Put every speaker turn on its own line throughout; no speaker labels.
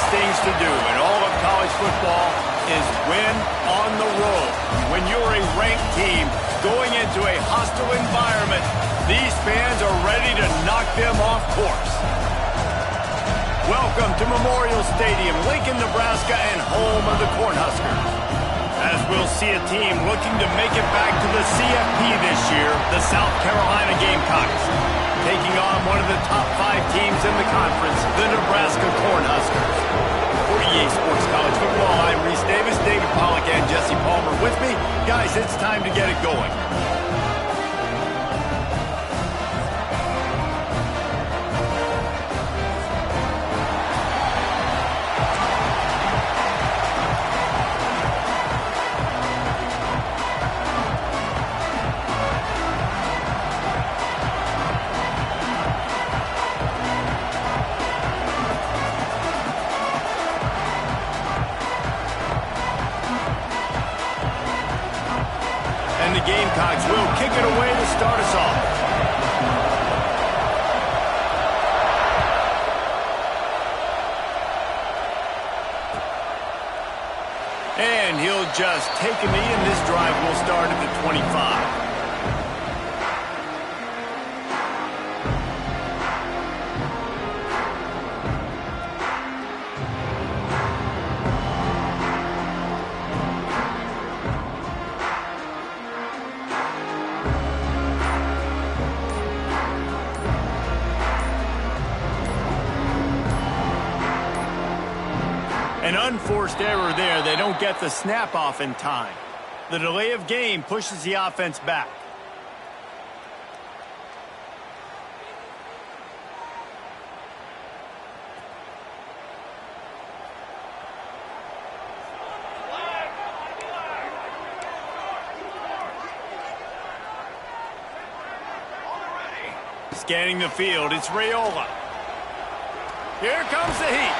things to do in all of college football is win on the road. When you're a ranked team going into a hostile environment, these fans are ready to knock them off course. Welcome to Memorial Stadium, Lincoln, Nebraska, and home of the Cornhuskers. As we'll see a team looking to make it back to the CFP this year, the South Carolina Gamecocks, taking on one of the top 5 teams in the conference, the Nebraska Cornhuskers. For EA Sports College Football, I'm Reese Davis, David Pollack, and Jesse Palmer with me. Guys, it's time to get it going. And the Gamecocks will kick it away to start us off. And he'll just take a knee, and this drive will start at the 25. An unforced error there. They don't get the snap off in time. The delay of game pushes the offense back. Scanning the field, it's Raiola. Here comes the heat.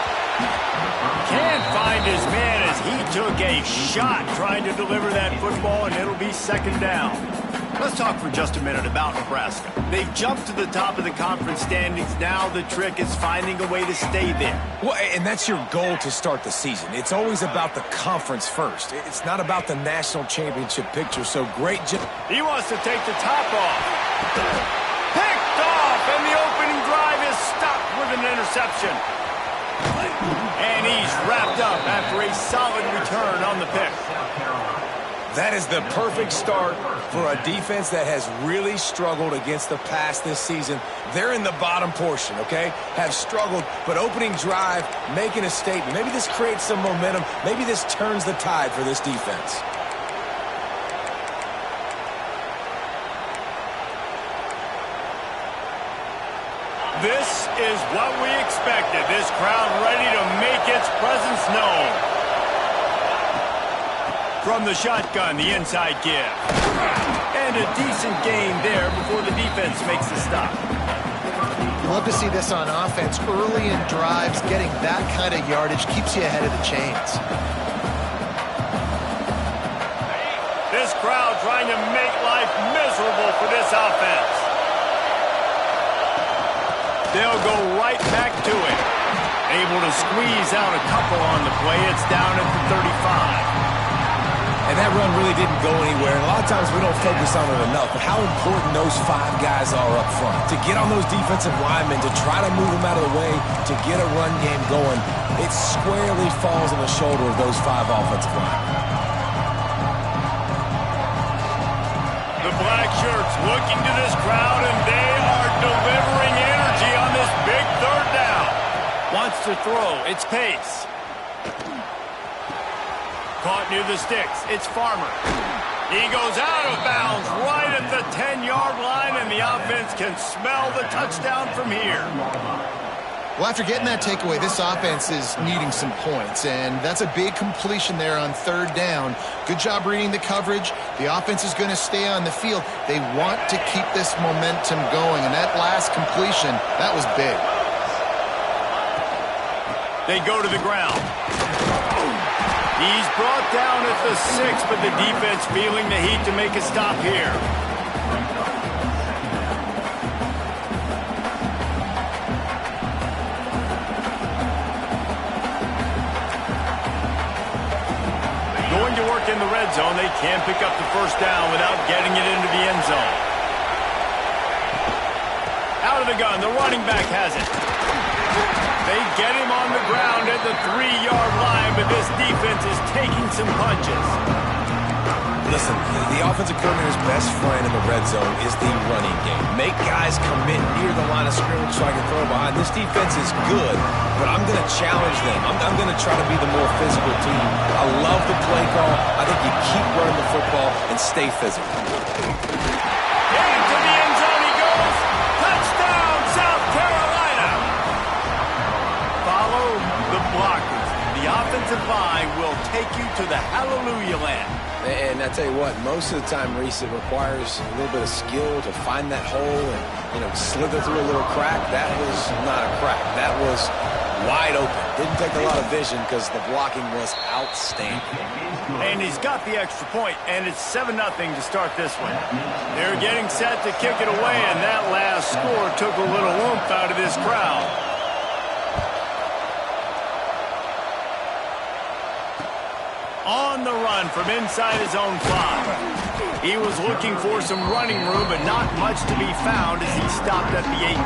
Can't find his man as he took a shot trying to deliver that football, and it'll be second down. Let's talk for just a minute about Nebraska. They've jumped to the top of the conference standings. Now the trick is finding a way to stay there.
Well, and that's your goal to start the season. It's always about the conference first. It's not about the national championship picture, so great job.
He wants to take the top off. Picked off, and the opening drive is stopped with an interception. And he's wrapped up after a solid return on the pick.
That is the perfect start for a defense that has really struggled against the pass this season. They're in the bottom portion, okay? Have struggled, but opening drive, making a statement. Maybe this creates some momentum. Maybe this turns the tide for this defense.
This is what we expected. This crowd ready to make its presence known. From the shotgun, the inside give. And a decent gain there before the defense makes the stop.
You love to see this on offense. Early in drives, getting that kind of yardage keeps you ahead of the chains.
This crowd trying to make life miserable for this offense. They'll go right back to it. Able to squeeze out a couple on the play. It's down at the 35.
And that run really didn't go anywhere. And a lot of times we don't focus on it enough, but how important those 5 guys are up front. To get on those defensive linemen, to try to move them out of the way, to get a run game going, it squarely falls on the shoulder of those 5 offensive linemen.
The black shirts looking to this crowd, and they are delivering energy on this big third down. Wants to throw. It's Pace. Caught near the sticks. It's Farmer. He goes out of bounds right at the 10-yard line, and the offense can smell the touchdown from here.
Well, after getting that takeaway, this offense is needing some points, and that's a big completion there on third down. Good job reading the coverage. The offense is going to stay on the field. They want to keep this momentum going, and that last completion, that was big.
They go to the ground. He's brought down at the 6, but the defense feeling the heat to make a stop here. in the red zone. They can't pick up the first down without getting it into the end zone. Out of the gun, the running back has it. They get him on the ground at the 3-yard line, but this defense is taking some punches.
Listen, the offensive coordinator's best friend in the red zone is the running game. Make guys commit near the line of scrimmage so I can throw behind. This defense is good, but I'm going to challenge them. I'm going to try to be the more physical team. I love the play call. I think you keep running the football and stay physical.
Into the end zone he goes. Touchdown, South Carolina. Follow the blockers. The offensive line will take you to the hallelujah land.
And I tell you what, most of the time, Reese, it requires a little bit of skill to find that hole and, slither through a little crack. That was not a crack. That was wide open. Didn't take a lot of vision because the blocking was outstanding.
And he's got the extra point, and it's 7-0 to start this one. They're getting set to kick it away, and that last score took a little oomph out of this crowd. On the run from inside his own 5. He was looking for some running room, but not much to be found as he stopped at the 18.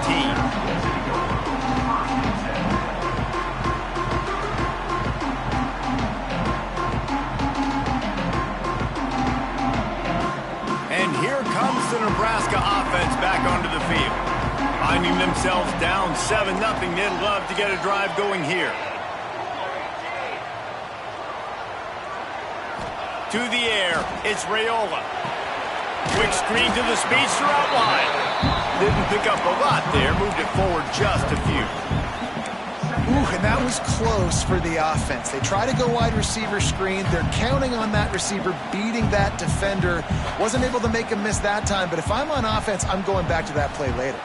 And here comes the Nebraska offense back onto the field. Finding themselves down 7-0, they'd love to get a drive going here. To the air, it's Raiola. Quick screen to the speedster out wide. Didn't pick up a lot there, moved it forward just a few.
Ooh, and that was close for the offense. They try to go wide receiver screen. They're counting on that receiver beating that defender. Wasn't able to make him miss that time, but if I'm on offense, I'm going back to that play later.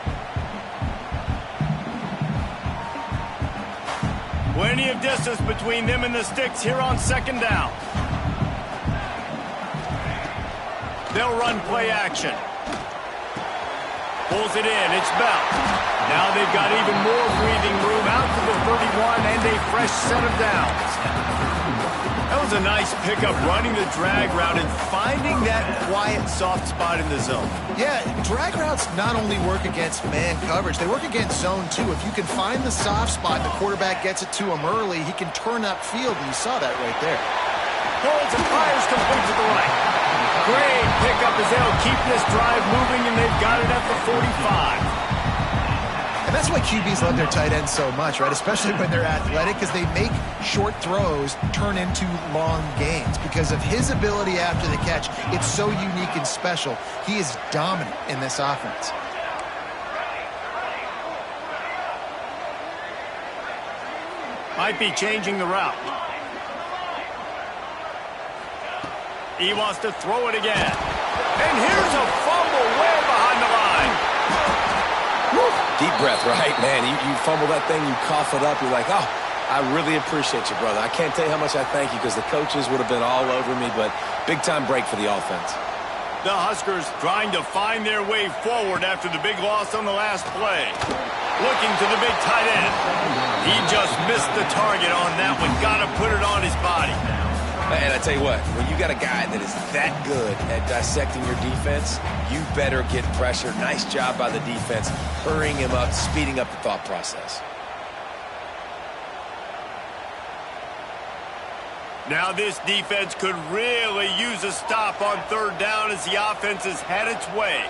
Plenty of distance between them and the sticks here on 2nd down. They'll run play action. Pulls it in. It's Bell. Now they've got even more breathing room out to the 31 and a fresh set of downs. That was a nice pickup, running the drag route and finding that quiet, soft spot in the zone.
Yeah, drag routes not only work against man coverage, they work against zone too. If you can find the soft spot, the quarterback gets it to him early, he can turn upfield, and you saw that right there.
Pulls and fires complete to the right. Great pickup as they'll keep this drive moving, and they've got it at the 45.
And that's why QBs love their tight ends so much, right? Especially when they're athletic, because they make short throws turn into long gains. Because of his ability after the catch, it's so unique and special. He is dominant in this offense.
Might be changing the route. He wants to throw it again. And here's a fumble way behind the line.
Woo. Deep breath, right? Man, you fumble that thing, you cough it up, you're like, oh, I really appreciate you, brother. I can't tell you how much I thank you because the coaches would have been all over me, but big-time break for the offense.
The Huskers trying to find their way forward after the big loss on the last play. Looking to the big tight end. He just missed the target on that one. Got to put it on his body.
And I tell you what, when you got a guy that is that good at dissecting your defense, you better get pressure. Nice job by the defense, hurrying him up, speeding up the thought process.
Now this defense could really use a stop on 3rd down as the offense has had its way.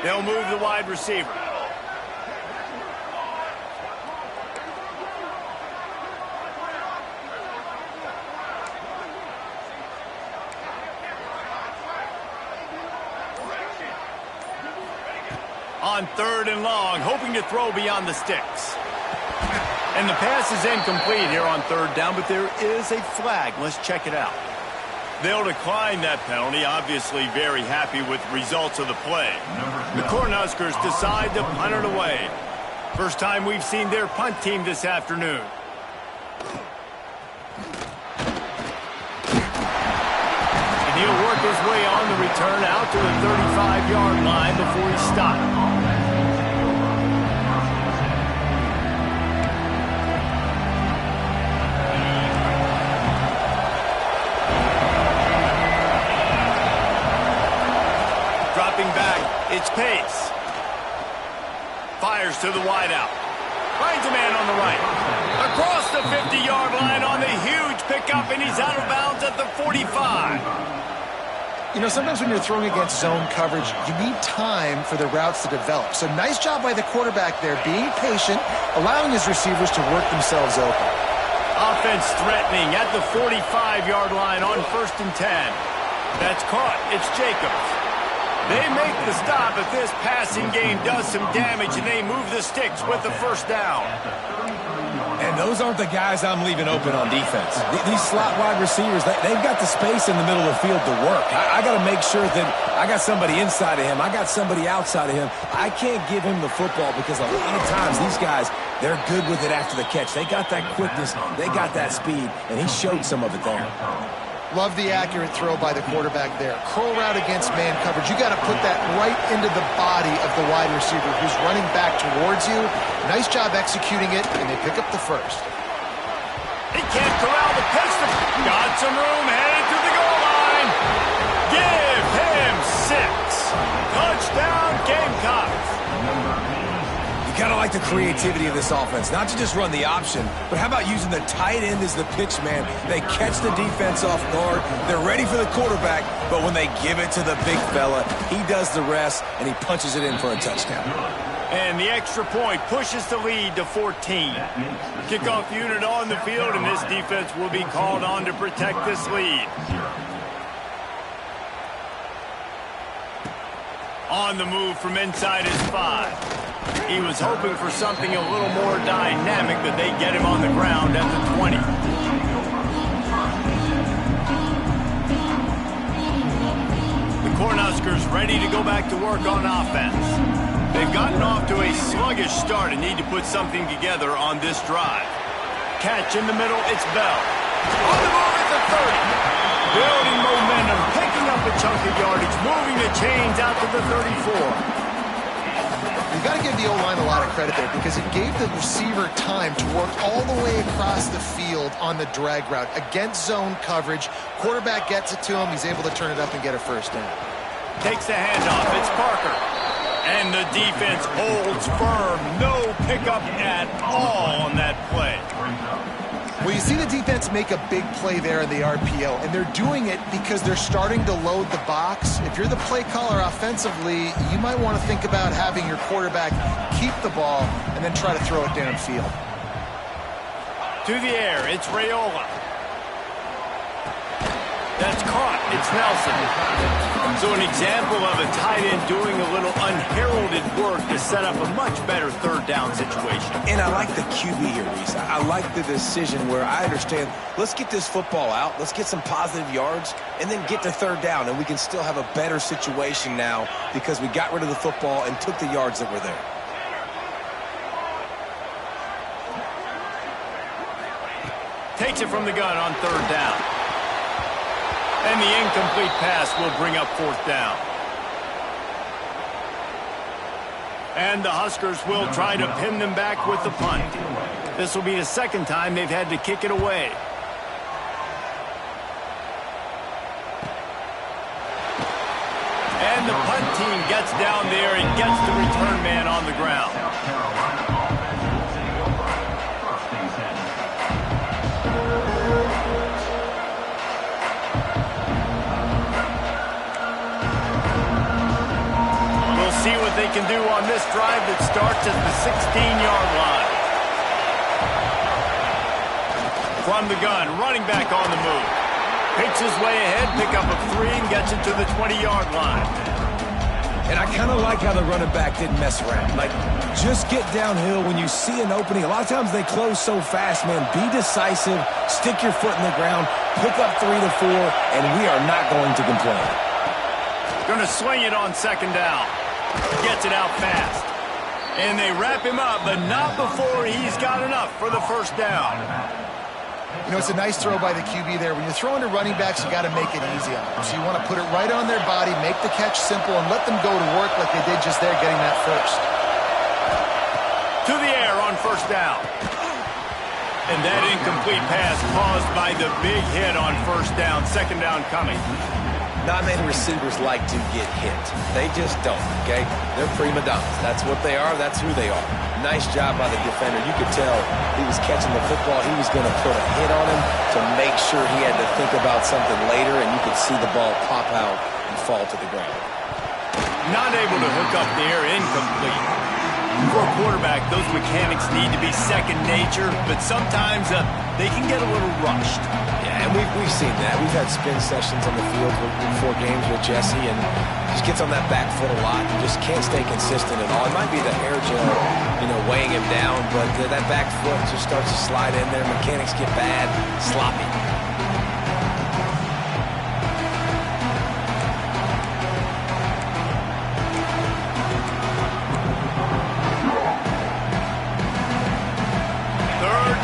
They'll move the wide receiver. On 3rd and long, hoping to throw beyond the sticks. And the pass is incomplete here on 3rd down, but there is a flag. Let's check it out. They'll decline that penalty, obviously very happy with the results of the play. The Cornhuskers decide to punt it away. First time we've seen their punt team this afternoon. And he'll work his way on the return out to the 35-yard line before he's stopped. It's pace. Fires to the wideout. Finds a man on the right. Across the 50-yard line on the huge pickup, and he's out of bounds at the 45.
You know, sometimes when you're throwing against zone coverage, you need time for the routes to develop. So nice job by the quarterback there, being patient, allowing his receivers to work themselves open.
Offense threatening at the 45-yard line on 1st and 10. That's caught. It's Jacobs. They make the stop, but this passing game does some damage, and they move the sticks with the first down.
And those aren't the guys I'm leaving open on defense. These slot wide receivers, they've got the space in the middle of the field to work. I got to make sure that I got somebody inside of him. I got somebody outside of him. I can't give him the football because a lot of times these guys, they're good with it after the catch. They got that quickness. They got that speed, and he showed some of it there.
Love the accurate throw by the quarterback there. Curl route against man coverage. You got to put that right into the body of the wide receiver who's running back towards you. Nice job executing it, and they pick up the first.
He can't corral the pistol. Got some room, headed to the goal line. Give him 6. Touchdown, Gamecocks.
You gotta like the creativity of this offense, not to just run the option, but how about using the tight end as the pitch man? They catch the defense off guard, they're ready for the quarterback, but when they give it to the big fella, he does the rest, and he punches it in for a touchdown.
And the extra point pushes the lead to 14. Kickoff unit on the field, and this defense will be called on to protect this lead. On the move from inside his 5. He was hoping for something a little more dynamic, but they get him on the ground at the 20. The Cornhuskers ready to go back to work on offense. They've gotten off to a sluggish start and need to put something together on this drive. Catch in the middle, it's Bell. On the move at the 30. Building momentum, picking up a chunk of yardage, moving the chains out to the 34.
You've got to give the O-line a lot of credit there because it gave the receiver time to work all the way across the field on the drag route against zone coverage. Quarterback gets it to him. He's able to turn it up and get a first down.
Takes the handoff. It's Parker. And the defense holds firm. No pickup at all on that play.
Well, you see the defense make a big play there in the RPO, and they're doing it because they're starting to load the box. If you're the play caller offensively, you might want to think about having your quarterback keep the ball and then try to throw it downfield.
To the air, it's Raiola. That's caught. It's Nelson. So an example of a tight end doing a little unheralded work to set up a much better third down situation.
And I like the QB here, Reese. I like the decision where I understand, let's get this football out, let's get some positive yards, and then get to third down, and we can still have a better situation now because we got rid of the football and took the yards that were there.
Takes it from the gun on third down. And the incomplete pass will bring up fourth down. And the Huskers will try to pin them back with the punt. This will be the second time they've had to kick it away. And the punt team gets down there and gets the return man on the ground. See what they can do on this drive that starts at the 16-yard line. From the gun, running back on the move. Picks his way ahead, pick up a 3, and gets it to the 20-yard line.
And I kind of like how the running back didn't mess around. Like, just get downhill when you see an opening. A lot of times they close so fast, man. Be decisive, stick your foot in the ground, pick up 3 to 4, and we are not going to complain.
Going to swing it on second down. Gets it out fast. And they wrap him up, but not before he's got enough for the first down.
You know, it's a nice throw by the QB there. When you're throwing to running backs, you got to make it easy on them. So you want to put it right on their body, make the catch simple, and let them go to work like they did just there, getting that first.
To the air on first down. And that incomplete pass caused by the big hit on first down. Second down coming.
Non-man receivers like to get hit. They just don't, okay? They're prima donnas. That's what they are. That's who they are. Nice job by the defender. You could tell he was catching the football. He was going to put a hit on him to make sure he had to think about something later, and you could see the ball pop out and fall to the ground.
Not able to hook up there, incomplete. For a quarterback, those mechanics need to be second nature, but sometimes they can get a little rushed.
Yeah, and we've seen that. We've had spin sessions on the field before games with Jesse, and just gets on that back foot a lot and just can't stay consistent at all. It might be the hair gel, weighing him down, but that back foot just starts to slide in there. Mechanics get bad, sloppy.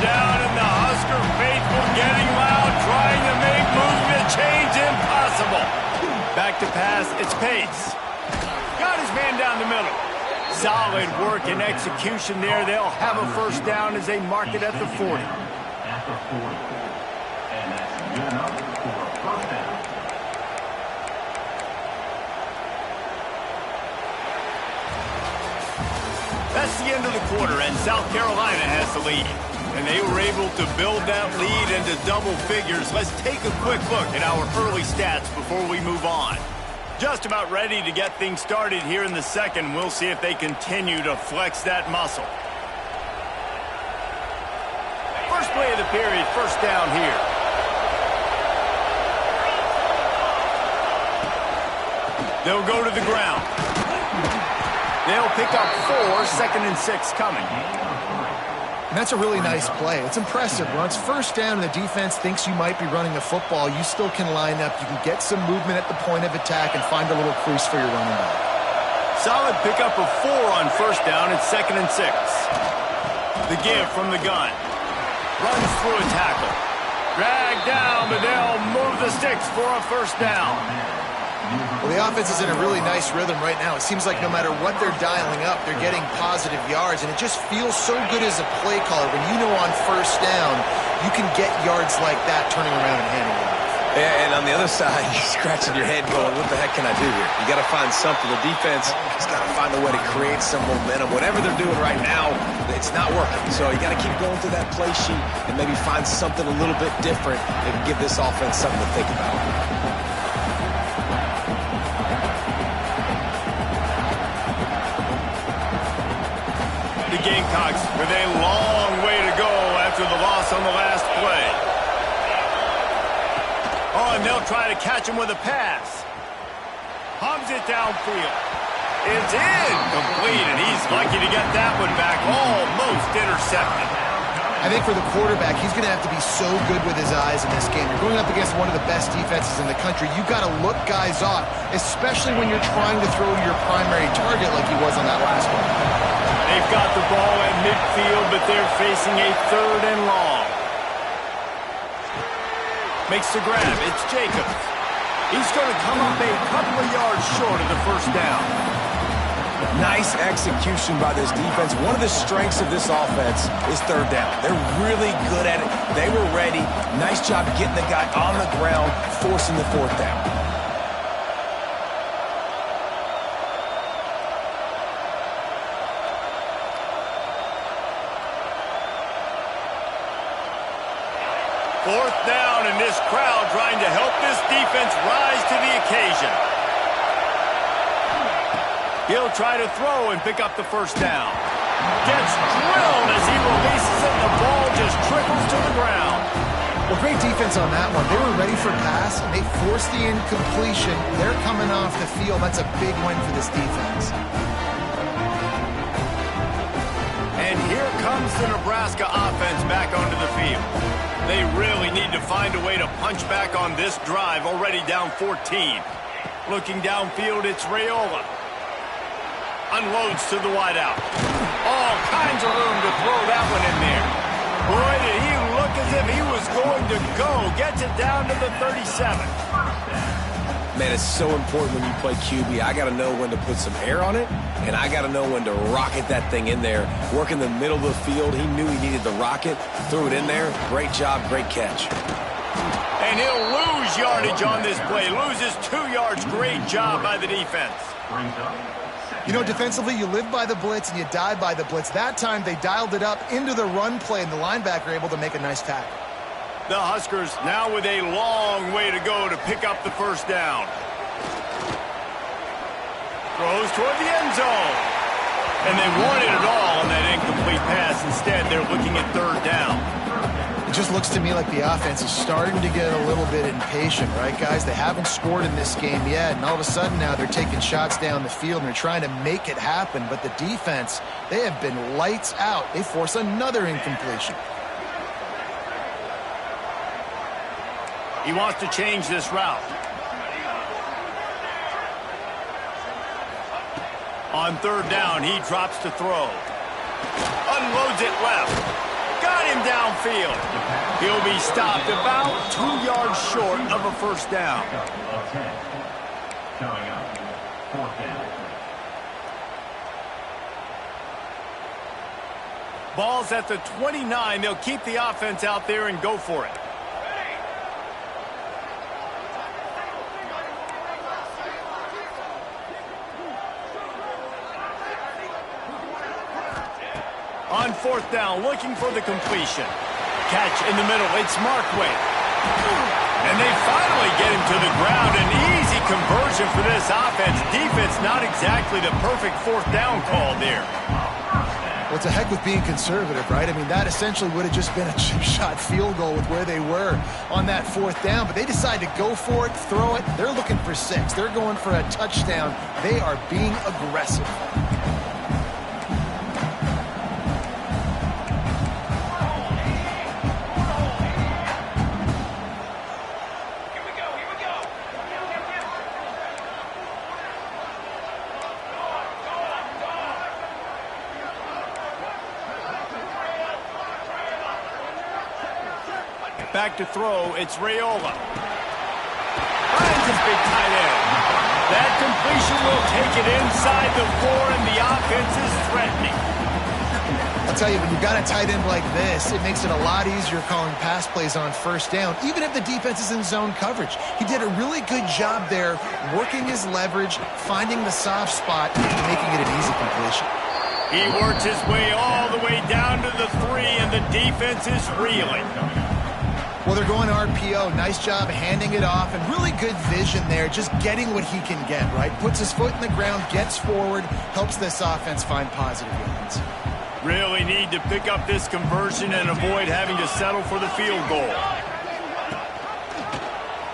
Down and the Husker faithful getting loud, trying to make moves to change impossible. Back to pass, it's Pace. Got his man down the middle. Solid work and execution there. They'll have a first down as they mark it at the 40. That's the end of the quarter, and South Carolina has the lead. And they were able to build that lead into double figures. Let's take a quick look at our early stats before we move on. Just about ready to get things started here in the second. We'll see if they continue to flex that muscle. First play of the period, first down here. They'll go to the ground. They'll pick up 4, 2nd and 6 coming.
And that's a really nice play. It's impressive. When it's first down and the defense thinks you might be running a football, you still can line up. You can get some movement at the point of attack and find a little crease for your running back.
Solid pickup of 4 on first down. It's 2nd and 6. The give from the gun. Runs through a tackle. Dragged down, but they'll move the sticks for a first down.
Well, the offense is in a really nice rhythm right now. It seems like no matter what they're dialing up, they're getting positive yards, and it just feels so good as a play caller when you know on first down you can get yards like that turning around and handing it off.
Yeah, and on the other side, you're scratching your head going, what the heck can I do here? You got to find something. The defense has got to find a way to create some momentum. Whatever they're doing right now, it's not working. So you got to keep going through that play sheet and maybe find something a little bit different that can give this offense something to think about.
The Gamecocks with a long way to go after the loss on the last play. Oh, and they'll try to catch him with a pass. Hums it downfield. It's incomplete, and he's lucky to get that one back. Almost intercepted.
I think for the quarterback, he's going to have to be so good with his eyes in this game. You're going up against one of the best defenses in the country. You've got to look guys off, especially when you're trying to throw to your primary target like he was on that last one.
They've got the ball at midfield, but they're facing a 3rd and long. Makes the grab. It's Jacobs. He's going to come up a couple of yards short of the first down.
Nice execution by this defense. One of the strengths of this offense is 3rd down. They're really good at it. They were ready. Nice job getting the guy on the ground, forcing the 4th down.
Fourth down, and this crowd trying to help this defense rise to the occasion. He'll try to throw and pick up the first down. Gets drilled as he releases it, and the ball just trickles to the ground.
Well, great defense on that one. They were ready for pass, and they forced the incompletion. They're coming off the field. That's a big win for this defense.
And here comes the Nebraska offense back onto the field. They really need to find a way to punch back on this drive, already down 14. Looking downfield, it's Raiola. Unloads to the wideout. All kinds of room to throw that one in there. Boy, did he look as if he was going to go. Gets it down to the 37.
Man, it's so important when you play QB. I got to know when to put some air on it, and I got to know when to rocket that thing in there. Work in the middle of the field. He knew he needed the rocket. Threw it in there. Great job, great catch.
And he'll lose yardage on this play. Loses 2 yards. Great job by the defense.
You know, defensively, you live by the blitz and you die by the blitz. That time, they dialed it up into the run play, and the linebacker able to make a nice tackle.
The Huskers now with a long way to go to pick up the first down. Throws toward the end zone. And they wanted it all on that incomplete pass. Instead, they're looking at 3rd down.
It just looks to me like the offense is starting to get a little bit impatient, right, guys? They haven't scored in this game yet, and all of a sudden now they're taking shots down the field and they're trying to make it happen. But the defense, they have been lights out. They force another incompletion.
He wants to change this route. On 3rd down, he drops to throw. Unloads it left. Got him downfield. He'll be stopped about 2 yards short of a first down. Ball's at the 29. They'll keep the offense out there and go for it. On 4th down, looking for the completion. Catch in the middle. It's Markway. And they finally get him to the ground. An easy conversion for this offense. Defense, not exactly the perfect 4th down call there.
Well, it's a heck with being conservative, right? I mean, that essentially would have just been a chip shot field goal with where they were on that 4th down. But they decided to go for it, throw it. They're looking for 6. They're going for a touchdown. They are being aggressive.
Back to throw, it's Raiola. Finds his big tight end. That completion will take it inside the 4, and the offense is threatening.
I'll tell you, when you've got a tight end like this, it makes it a lot easier calling pass plays on 1st down, even if the defense is in zone coverage. He did a really good job there, working his leverage, finding the soft spot, and making it an easy completion.
He works his way all the way down to the 3, and the defense is reeling.
Well, they're going RPO. Nice job handing it off, and really good vision there, just getting what he can get, right? Puts his foot in the ground, gets forward, helps this offense find positive yards.
Really need to pick up this conversion and avoid having to settle for the field goal.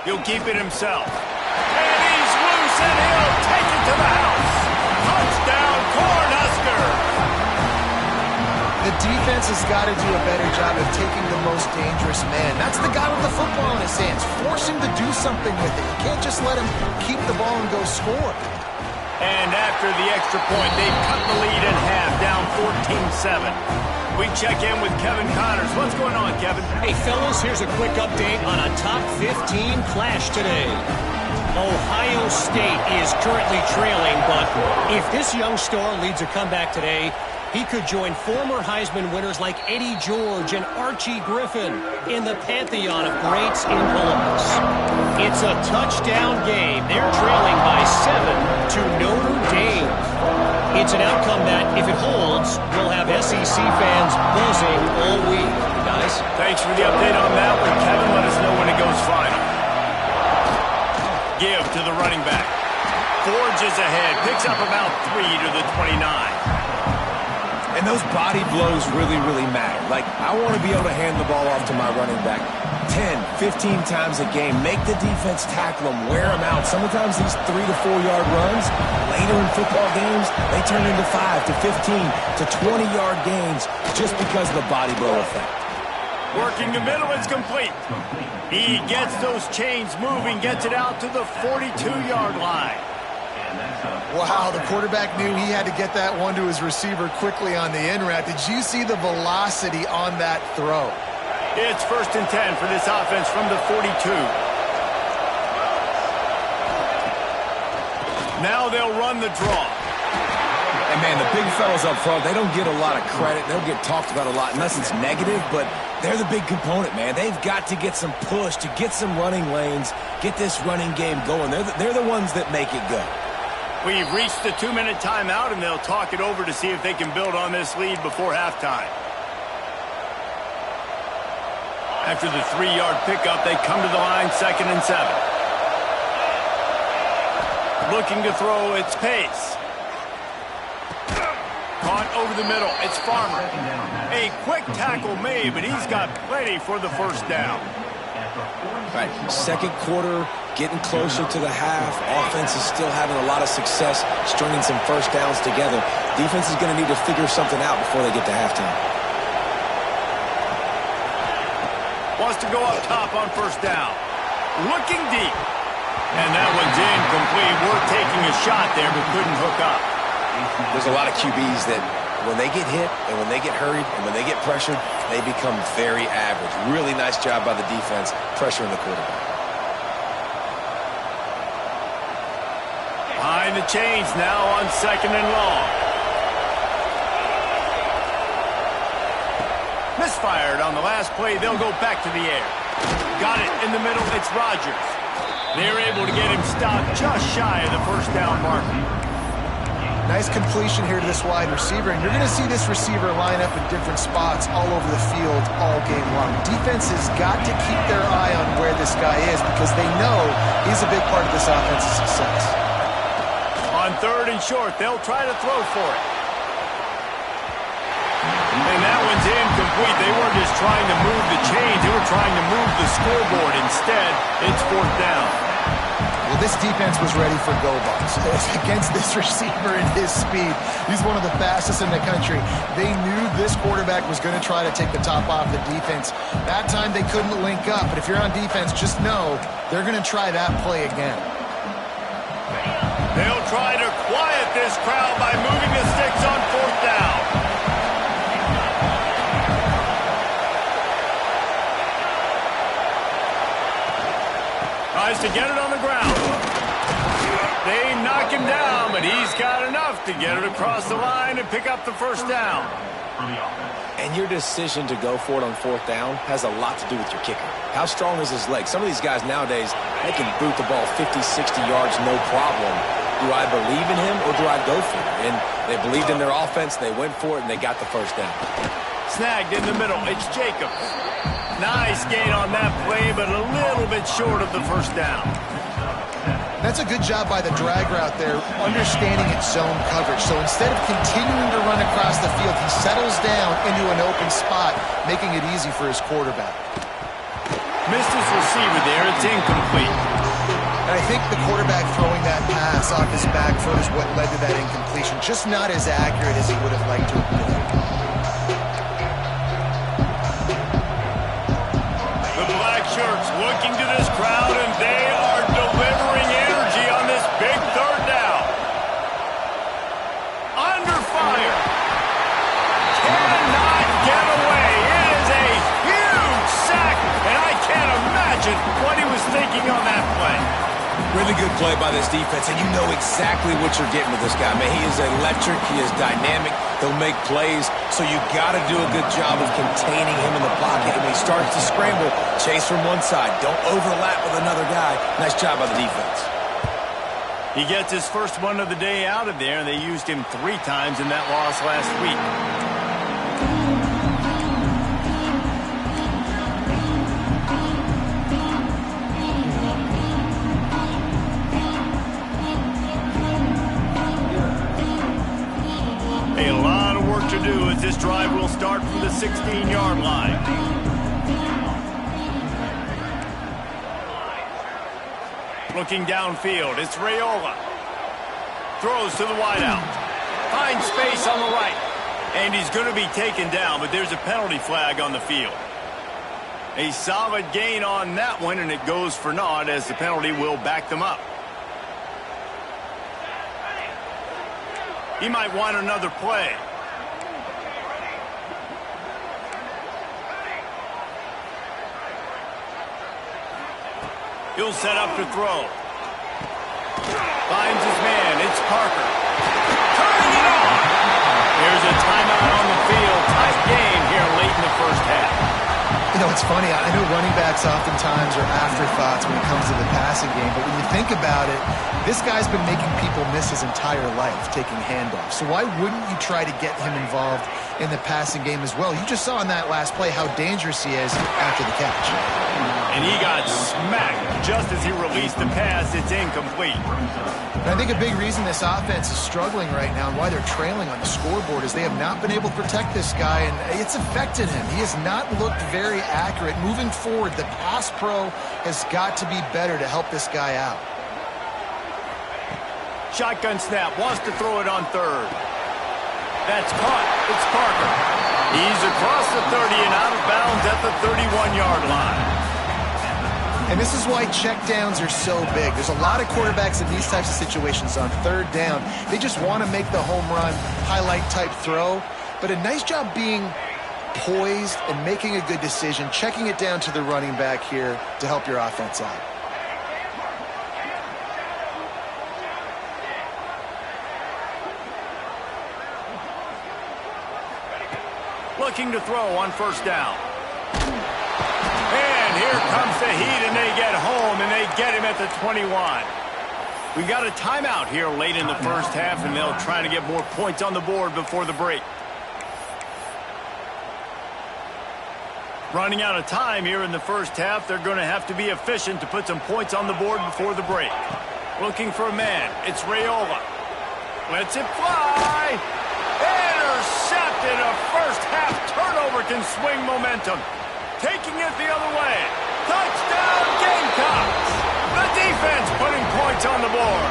He'll keep it himself. And he's loose, and he'll take it to the house. Touchdown, Cornhuskers!
The defense has got to do a better job of taking the most dangerous man. That's the guy with the football in his hands. Force him to do something with it. You can't just let him keep the ball and go score.
And after the extra point, they've cut the lead in half, down 14-7. We check in with Kevin Connors. What's going on, Kevin?
Hey, fellas, here's a quick update on a top 15 clash today. Ohio State is currently trailing, but if this young star leads a comeback today, he could join former Heisman winners like Eddie George and Archie Griffin in the pantheon of greats in Columbus. It's a touchdown game. They're trailing by 7 to Notre Dame. It's an outcome that, if it holds, will have SEC fans buzzing all week. Guys?
Thanks for the update on that one, Kevin. Let us know when it goes final. Give to the running back. Forges ahead. Picks up about 3 to the 29.
And those body blows really, really matter. Like, I want to be able to hand the ball off to my running back 10, 15 times a game. Make the defense tackle them, wear them out. Sometimes these 3 to 4 yard runs, later in football games, they turn into 5 to 15 to 20 yard gains just because of the body blow effect.
Working the middle, it's complete. He gets those chains moving, gets it out to the 42-yard line.
Wow, the quarterback knew he had to get that one to his receiver quickly on the in route. Did you see the velocity on that throw?
It's 1st and 10 for this offense from the 42. Now they'll run the draw.
And, man, the big fellas up front, they don't get a lot of credit. They'll get talked about a lot unless it's negative, but They're the big component, man. They've got to get some push, to get some running lanes, get this running game going. They're the ones that make it go.
We've reached the 2-minute timeout, and they'll talk it over to see if they can build on this lead before halftime. After the 3-yard pickup, they come to the line, 2nd and 7. Looking to throw, it's Pace. Caught over the middle, it's Farmer. A quick tackle made, but he's got plenty for the first down.
Right, second quarter, getting closer to the half. Offense is still having a lot of success stringing some first downs together. Defense is going to need to figure something out before they get to halftime.
Wants to go up top on first down. Looking deep. And that one's incomplete. We're taking a shot there, but couldn't hook up.
There's a lot of QBs that when they get hit and when they get hurried and when they get pressured, they become very average. Really nice job by the defense pressuring the quarterback.
Behind the chains now on 2nd and long. Misfired on the last play. They'll go back to the air. Got it in the middle. It's Rodgers. They're able to get him stopped just shy of the first down marker.
Nice completion here to this wide receiver, and you're going to see this receiver line up in different spots all over the field all game long. Defense has got to keep their eye on where this guy is because they know he's a big part of this offense's success.
On 3rd and short, they'll try to throw for it. And that one's incomplete. They weren't just trying to move the chains. They were trying to move the scoreboard. Instead, it's 4th down.
Well, this defense was ready for go balls. Against this receiver and his speed, he's one of the fastest in the country. They knew this quarterback was going to try to take the top off the defense. That time they couldn't link up, but if you're on defense, just know they're going to try that play again.
They'll try to quiet this crowd by moving the sticks on 4th down. Tries to get it on the ground. They knock him down, but he's got enough to get it across the line and pick up the first down.
And your decision to go for it on 4th down has a lot to do with your kicker. How strong is his leg? Some of these guys nowadays, they can boot the ball 50, 60 yards, no problem. Do I believe in him or do I go for it? And they believed in their offense, they went for it, and they got the first down.
Snagged in the middle, it's Jacobs. Nice gain on that play, but a little bit short of the first down.
That's a good job by the drag route there, understanding its zone coverage. So instead of continuing to run across the field, he settles down into an open spot, making it easy for his quarterback.
Missed his receiver there. It's incomplete.
And I think the quarterback throwing that pass off his back foot is what led to that incompletion. Just not as accurate as he would have liked to have been.
The black shirts looking to this crowd, and they are delivering energy on this big 3rd down. Under fire. Cannot get away. It is a huge sack, and I can't imagine what he was thinking on that play.
Really good play by this defense, and you know exactly what you're getting with this guy. Man, he is electric. He is dynamic. He'll make plays, so you got to do a good job of containing him in the pocket. And when he starts to scramble, chase from one side. Don't overlap with another guy. Nice job by the defense.
He gets his first one of the day out of there, and they used him 3 times in that loss last week. A lot of work to do as this drive will start from the 16-yard line. Looking downfield, it's Raiola. Throws to the wideout. Finds space on the right. And he's going to be taken down, but there's a penalty flag on the field. A solid gain on that one, and it goes for naught as the penalty will back them up. He might want another play. He'll set up to throw. Finds his man. It's Parker. Turning it on. There's a timeout on the field. Tight game here late in the first half.
You know, it's funny. I know running backs oftentimes are afterthoughts when it comes to the passing game, but when you think about it, this guy's been making people miss his entire life taking handoffs. So why wouldn't you try to get him involved in the passing game as well? You just saw in that last play how dangerous he is after the catch.
And he got smacked just as he released the pass. It's incomplete.
And I think a big reason this offense is struggling right now and why they're trailing on the scoreboard is they have not been able to protect this guy, and it's affected him. He has not looked very accurate. Moving forward, the pass pro has got to be better to help this guy out.
Shotgun snap, wants to throw it on third. That's caught. It's Parker. He's across the 30 and out of bounds at the 31-yard line.
And this is why checkdowns are so big. There's a lot of quarterbacks in these types of situations on third down. They just want to make the home run, highlight-type throw. But a nice job being poised and making a good decision, checking it down to the running back here to help your offense out.
Looking to throw on first down. And here comes the heat, and they get home, and they get him at the 21. We got a timeout here late in the first half, and they'll try to get more points on the board before the break. Running out of time here in the first half, they're going to have to be efficient to put some points on the board before the break. Looking for a man. It's Raiola. Lets it fly. Intercepted. A first half turnover can swing momentum. Taking it the other way. Touchdown, Gamecocks. The defense putting points on the board.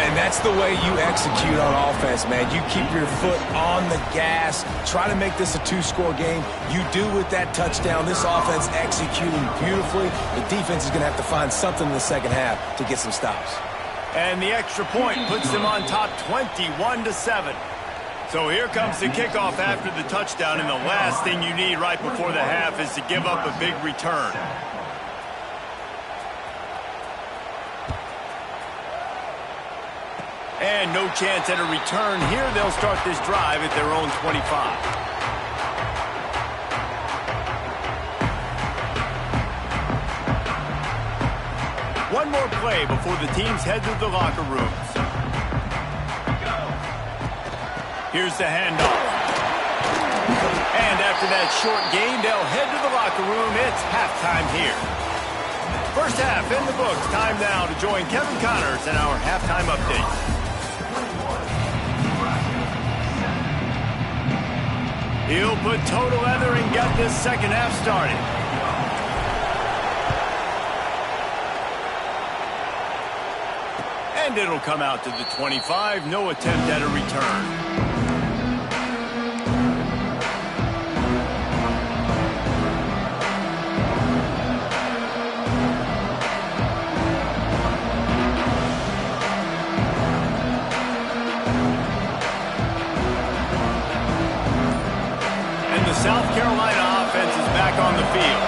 And that's the way you execute on offense, man. You keep your foot on the gas. Try to make this a two-score game. You do with that touchdown. This offense executing beautifully. The defense is going to have to find something in the second half to get some stops.
And the extra point puts them on top 21-7. So here comes the kickoff after the touchdown, and the last thing you need right before the half is to give up a big return. And no chance at a return here. They'll start this drive at their own 25. One more play before the teams head to the locker rooms. Here's the handoff. And after that short gain, they'll head to the locker room. It's halftime here. First half in the books. Time now to join Kevin Connors in our halftime update. He'll put total leather and get this second half started. And it'll come out to the 25. No attempt at a return. South Carolina offense is back on the field.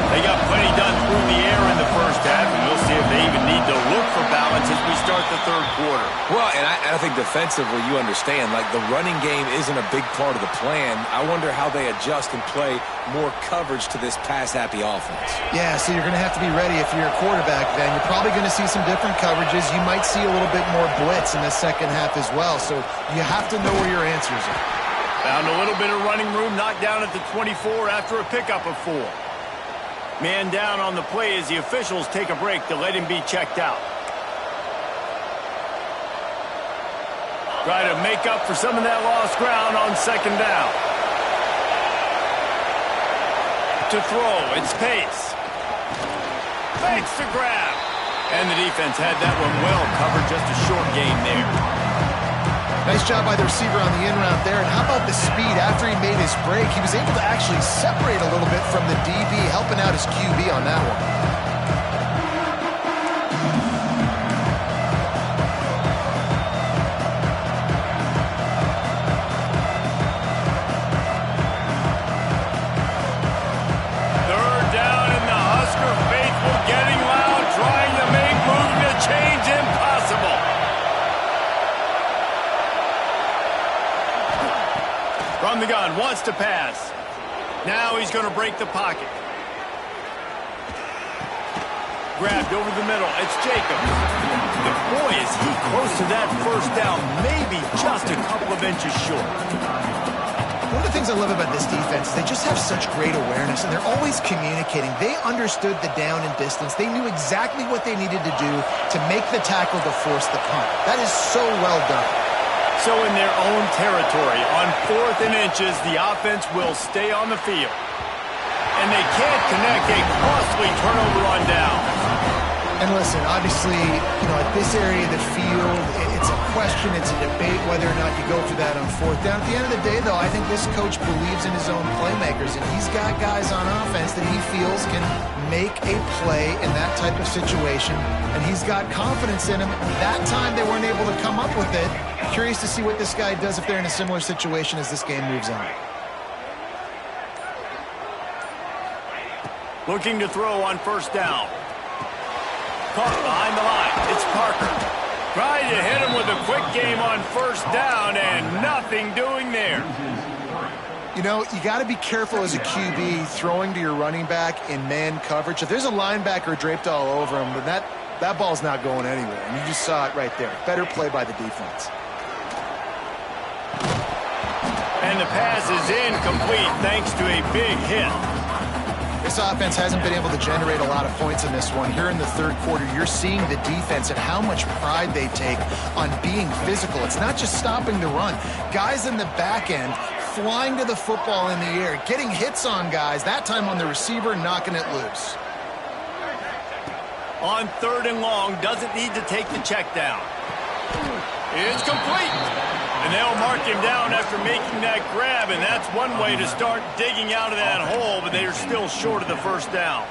They got plenty done through the air in the first half, and we'll see if they even need to look for balance as we start the third quarter.
Well, and I think defensively, you understand, like the running game isn't a big part of the plan. I wonder how they adjust and play more coverage to this pass-happy offense.
Yeah, so you're going to have to be ready if you're a quarterback then. You're probably going to see some different coverages. You might see a little bit more blitz in the second half as well, so you have to know where your answers are.
Found a little bit of running room, knocked down at the 24 after a pickup of 4. Man down on the play as the officials take a break to let him be checked out. Try to make up for some of that lost ground on second down. To throw, it's Pace. Fakes to grab. And the defense had that one well covered, just a short gain there.
Nice job by the receiver on the in route there. And how about the speed after he made his break? He was able to actually separate a little bit from the DB, helping out his QB on that one.
Third down, and the Husker faithful getting loud, trying to make moving the change impossible. From the gun, wants to pass. Now he's going to break the pocket. Grabbed over the middle. It's Jacobs. But boy, is he close to that first down. Maybe just a couple of inches short.
One of the things I love about this defense is they just have such great awareness, and they're always communicating. They understood the down and distance. They knew exactly what they needed to do to make the tackle to force the punt. That is so well done.
So in their own territory, on 4th and inches, the offense will stay on the field. And they can't connect a costly turnover on downs.
And listen, obviously, at this area of the field, it's a question, it's a debate whether or not you go for that on 4th down. At the end of the day, though, I think this coach believes in his own playmakers, and he's got guys on offense that he feels can make a play in that type of situation, and he's got confidence in him. That time they weren't able to come up with it. Curious to see what this guy does if they're in a similar situation as this game moves on.
Looking to throw on 1st down. Caught behind the line. It's Parker. Trying to hit him with a quick game on 1st down, and nothing doing there.
You got to be careful as a QB throwing to your running back in man coverage. If there's a linebacker draped all over him, then that ball's not going anywhere. And you just saw it right there. Better play by the defense.
And the pass is incomplete thanks to a big hit.
This offense hasn't been able to generate a lot of points in this one. Here in the 3rd quarter, you're seeing the defense and how much pride they take on being physical. It's not just stopping the run. Guys in the back end flying to the football in the air, getting hits on guys, that time on the receiver, knocking it loose.
On 3rd and long, doesn't need to take the check down. It's complete. And they'll mark him down after making that grab, and that's one way to start digging out of that hole, but they are still short of the 1st down.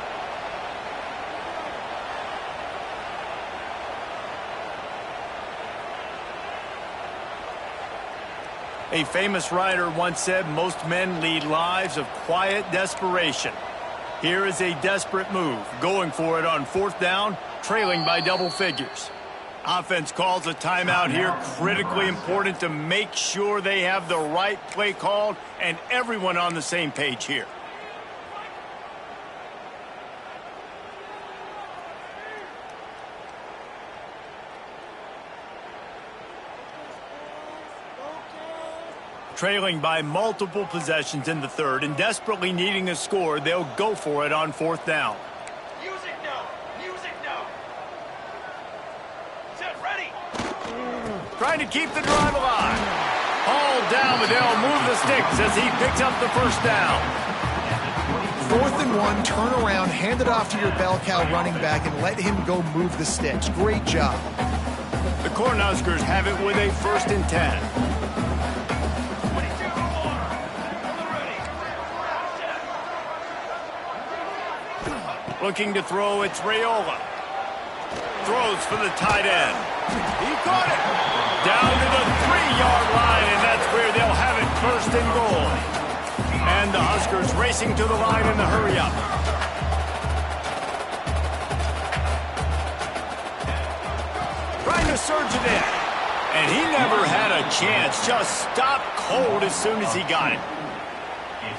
A famous writer once said, most men lead lives of quiet desperation. Here is a desperate move, going for it on 4th down, trailing by double figures. Offense calls a timeout here. Critically important to make sure they have the right play called and everyone on the same page here. Trailing by multiple possessions in the 3rd and desperately needing a score, they'll go for it on 4th down. Trying to keep the drive alive. Hauled down, but they'll move the sticks as he picks up the 1st down.
4th and 1, turn around, hand it off to your bell cow running back, and let him go move the sticks. Great job.
The Cornhuskers have it with a 1st and 10. Looking to throw, it's Raiola. Throws for the tight end. He caught it. Down to the 3-yard line, and that's where they'll have it 1st and goal. And the Huskers racing to the line in the hurry-up. Trying to surge it in. And he never had a chance. Just stopped cold as soon as he got it.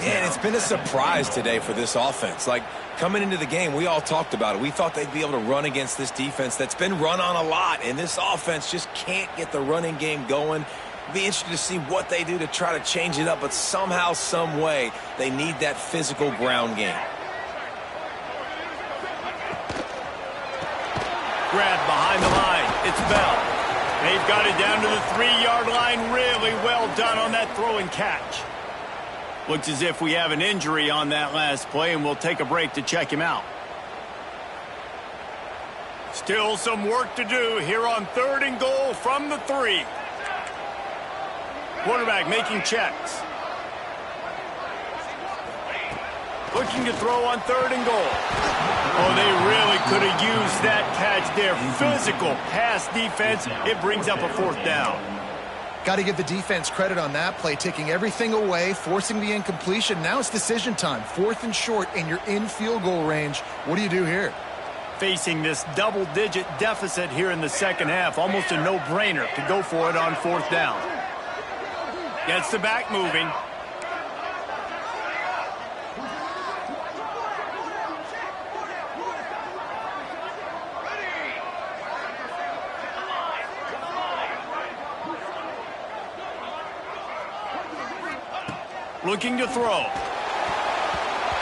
Yeah, and it's been a surprise today for this offense. Like, coming into the game, we all talked about it. We thought they'd be able to run against this defense that's been run on a lot, and this offense just can't get the running game going. Be interested to see what they do to try to change it up, but somehow, some way, they need that physical ground game.
Grabbed behind the line. It's Bell. They've got it down to the 3-yard line. Really well done on that throw and catch. Looks as if we have an injury on that last play, and we'll take a break to check him out. Still some work to do here on 3rd and goal from the 3. Quarterback making checks. Looking to throw on 3rd and goal. Oh, they really could have used that catch there. Physical pass defense. It brings up a 4th down.
Got to give the defense credit on that play, taking everything away, forcing the incompletion. Now it's decision time. 4th and short, and you're in field goal range. What do you do here?
Facing this double-digit deficit here in the 2nd half, almost a no-brainer to go for it on 4th down. Gets the back moving. looking to throw.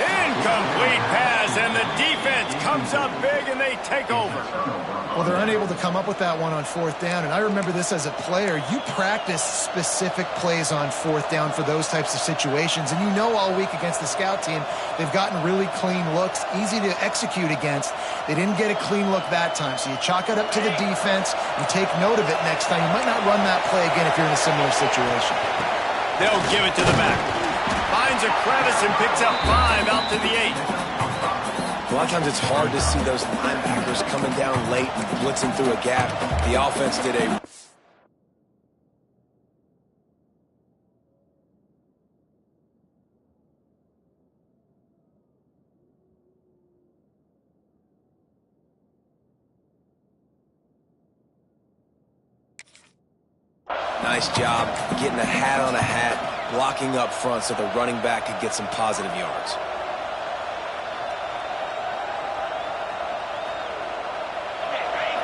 Incomplete pass, and the defense comes up big, and they take over.
Well, they're unable to come up with that one on fourth down, and I remember this as a player. You practice specific plays on fourth down for those types of situations, and you know all week against the scout team, they've gotten really clean looks, easy to execute against. They didn't get a clean look that time, so you chalk it up to the defense. You take note of it next time. You might not run that play again if you're in a similar situation.
They'll give it to the back. Finds a crevice and picks up 5 out to the 8.
A lot of times it's hard to see those linebackers coming down late and blitzing through a gap. The offense did a... Nice job getting a hat on a hat, blocking up front so the running back could get some positive yards.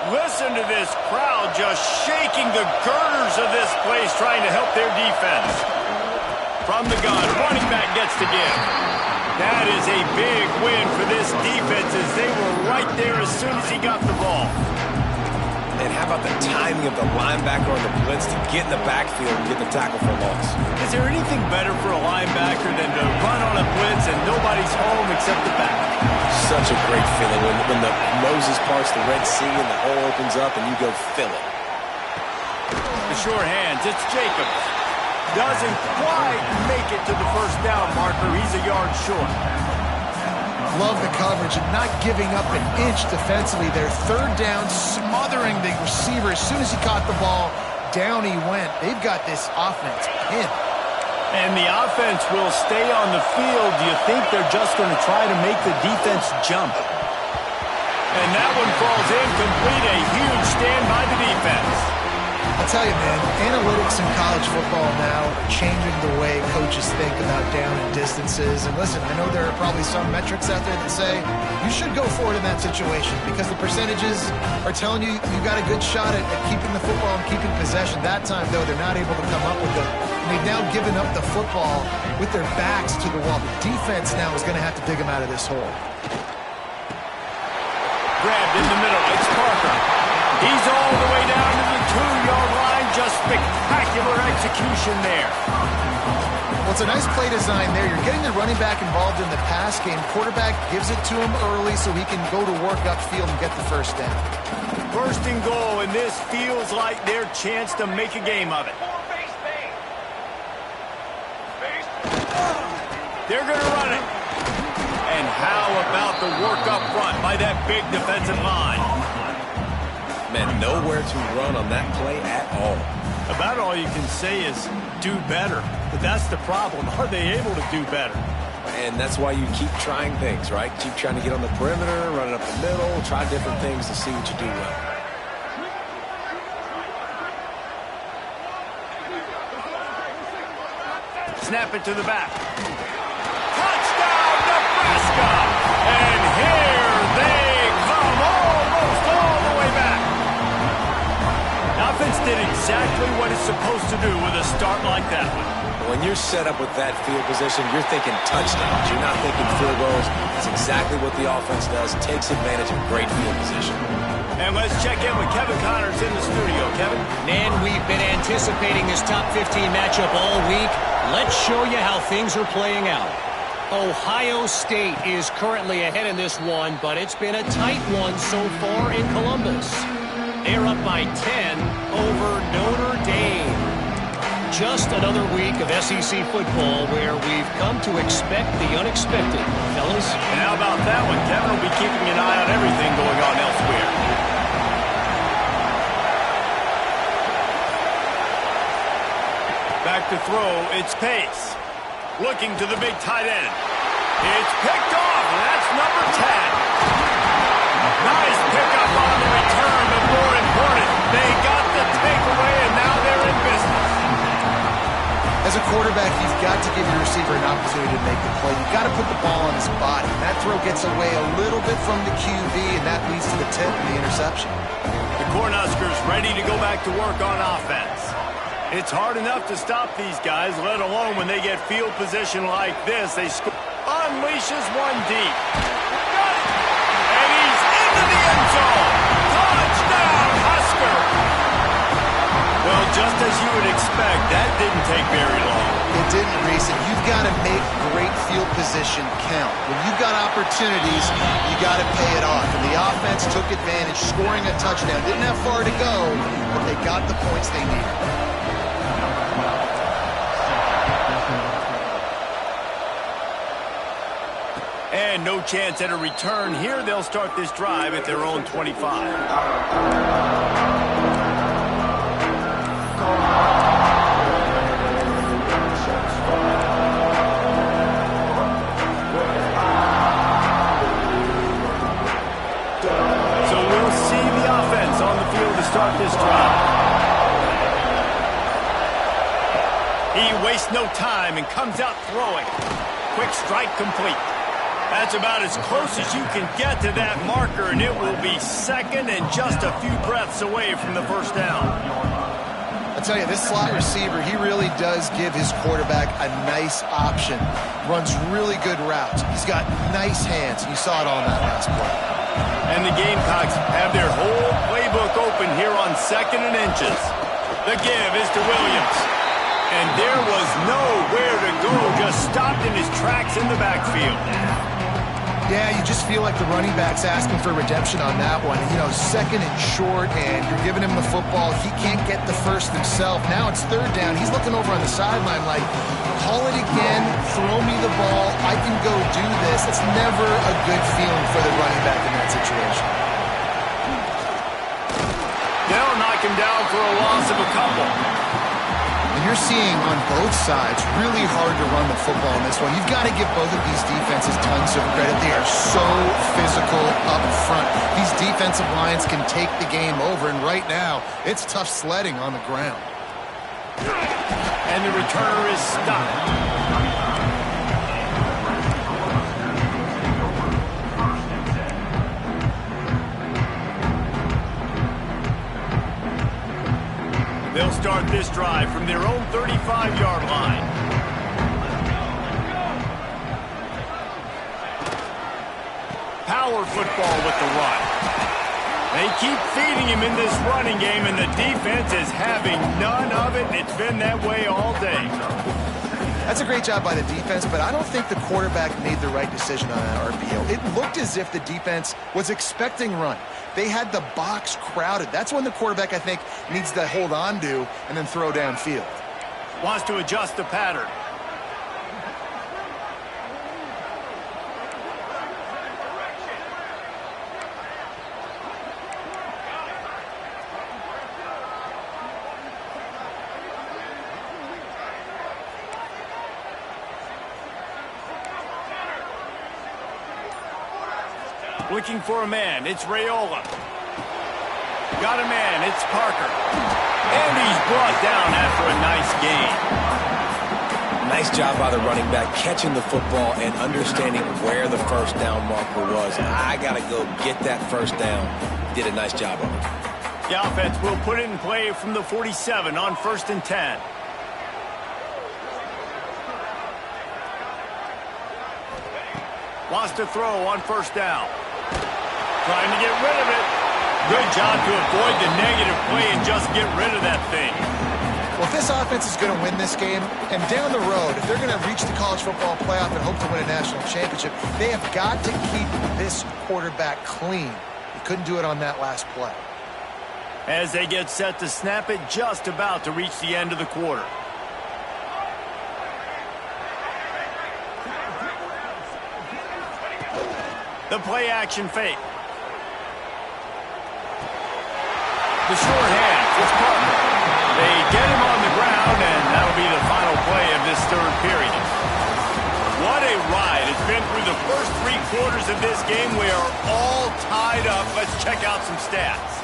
Listen to this crowd just shaking the girders of this place, trying to help their defense. From the gun, running back gets to give. That is a big win for this defense, as they were right there as soon as he got the ball.
And how about the timing of the linebacker on the blitz to get in the backfield and get the tackle for a loss?
Is there anything better for a linebacker than to run on a blitz and nobody's home except the back?
Such a great feeling when the Moses parts the Red Sea and the hole opens up and you go fill it.
The short hands, it's Jacobs. Doesn't quite make it to the first down marker. He's a yard short.
Love the coverage and not giving up an inch defensively. Their third down, smothering the receiver. As soon as he caught the ball, down he went. They've got this offense pinned.
And the offense will stay on the field. Do you think they're just going to try to make the defense jump? And that one falls incomplete. A huge stand by the defense.
I'll tell you, man, analytics in college football now are changing the way coaches think about down and distances. And listen, I know there are probably some metrics out there that say you should go for it in that situation because the percentages are telling you you got a good shot at keeping the football and keeping possession. That time, though, they're not able to come up with it. And they've now given up the football with their backs to the wall. The defense now is going to have to dig them out of this hole.
Grabbed in the middle. It's Parker. He's all the way down to the 2-yard line. Just spectacular execution there.
Well, it's a nice play design there. You're getting the running back involved in the pass game. Quarterback gives it to him early so he can go to work upfield and get the first down.
First and goal, and this feels like their chance to make a game of it. They're going to run it. And how about the work up front by that big defensive line?
Man, nowhere to run on that play at all.
About all you can say is do better. But that's the problem. Are they able to do better?
And that's why you keep trying things, right? Keep trying to get on the perimeter, running up the middle, try different things to see what you do well.
Snap it to the back. Touchdown, Nebraska! And here they come, almost all the way back. The offense did exactly what it's supposed to do with a start like that one.
When you're set up with that field position, you're thinking touchdowns. You're not thinking field goals. It's exactly what the offense does. Takes advantage of great field position.
And let's check in with Kevin Connors in the studio. Kevin?
Man, we've been anticipating this top 15 matchup all week. Let's show you how things are playing out. Ohio State is currently ahead in this one, but it's been a tight one so far in Columbus. They're up by 10 over Notre Dame. Just another week of SEC football where we've come to expect the unexpected, fellas.
And how about that one? Kevin will be keeping an eye on everything going on elsewhere. Back to throw, it's Pace. Looking to the big tight end. It's picked off, and that's number 10. Nice pickup on the return, but more important, they got the takeaway, and now they're in business.
As a quarterback, you've got to give your receiver an opportunity to make the play. You've got to put the ball on his body. That throw gets away a little bit from the QB, and that leads to the tip and the interception.
The Cornhuskers ready to go back to work on offense. It's hard enough to stop these guys, let alone when they get field position like this. They unleashes one deep. Got it! And he's into the end zone. Touchdown, Husker! Well, just as you would expect, that didn't take very long.
It didn't, Reese. You've got to make great field position count. When you've got opportunities, you got to pay it off. And the offense took advantage, scoring a touchdown. Didn't have far to go, but they got the points they needed.
And no chance at a return here. They'll start this drive at their own 25. So we'll see the offense on the field to start this drive. He wastes no time and comes out throwing. Quick strike complete. That's about as close as you can get to that marker, and it will be second and just a few breaths away from the first down.
I tell you, this slot receiver, he really does give his quarterback a nice option. Runs really good routes. He's got nice hands. You saw it on that last play.
And the Gamecocks have their whole playbook open here on 2nd and inches. The give is to Williams. And there was nowhere to go, just stopped in his tracks in the backfield.
Yeah, you just feel like the running back's asking for redemption on that one. You know, 2nd and short, and you're giving him the football. He can't get the first himself. Now it's 3rd down. He's looking over on the sideline like, call it again, throw me the ball, I can go do this. It's never a good feeling for the running back in that situation.
They'll knock him down for a loss of a couple.
And you're seeing on both sides really hard to run the football in this one. You've got to give both of these defenses tons of credit. They are so physical up front. These defensive lines can take the game over, and right now, it's tough sledding on the ground.
And the returner is stopped. They'll start this drive from their own 35-yard line. Power football with the run. They keep feeding him in this running game, and the defense is having none of it. It's been that way all day.
That's a great job by the defense, but I don't think the quarterback made the right decision on that RPO. It looked as if the defense was expecting run. They had the box crowded. That's when the quarterback, I think, needs to hold on to and then throw downfield.
Wants to adjust the pattern. Looking for a man, it's Raiola. Got a man, it's Parker. And he's brought down after a nice gain.
Nice job by the running back, catching the football and understanding where the first down marker was. I got to go get that first down. Did a nice job of it.
The offense will put it in play from the 47 on 1st and 10. Wants to throw on 1st down. Trying to get rid of it. Good job to avoid the negative play and just get rid of that thing.
Well, if this offense is going to win this game, and down the road, if they're going to reach the college football playoff and hope to win a national championship, they have got to keep this quarterback clean. He couldn't do it on that last play.
As they get set to snap it, just about to reach the end of the quarter. The play action fake. The short hands, it's Parker. They get him on the ground, and that'll be the final play of this 3rd period. What a ride. It's been through the first 3 quarters of this game. We are all tied up. Let's check out some stats.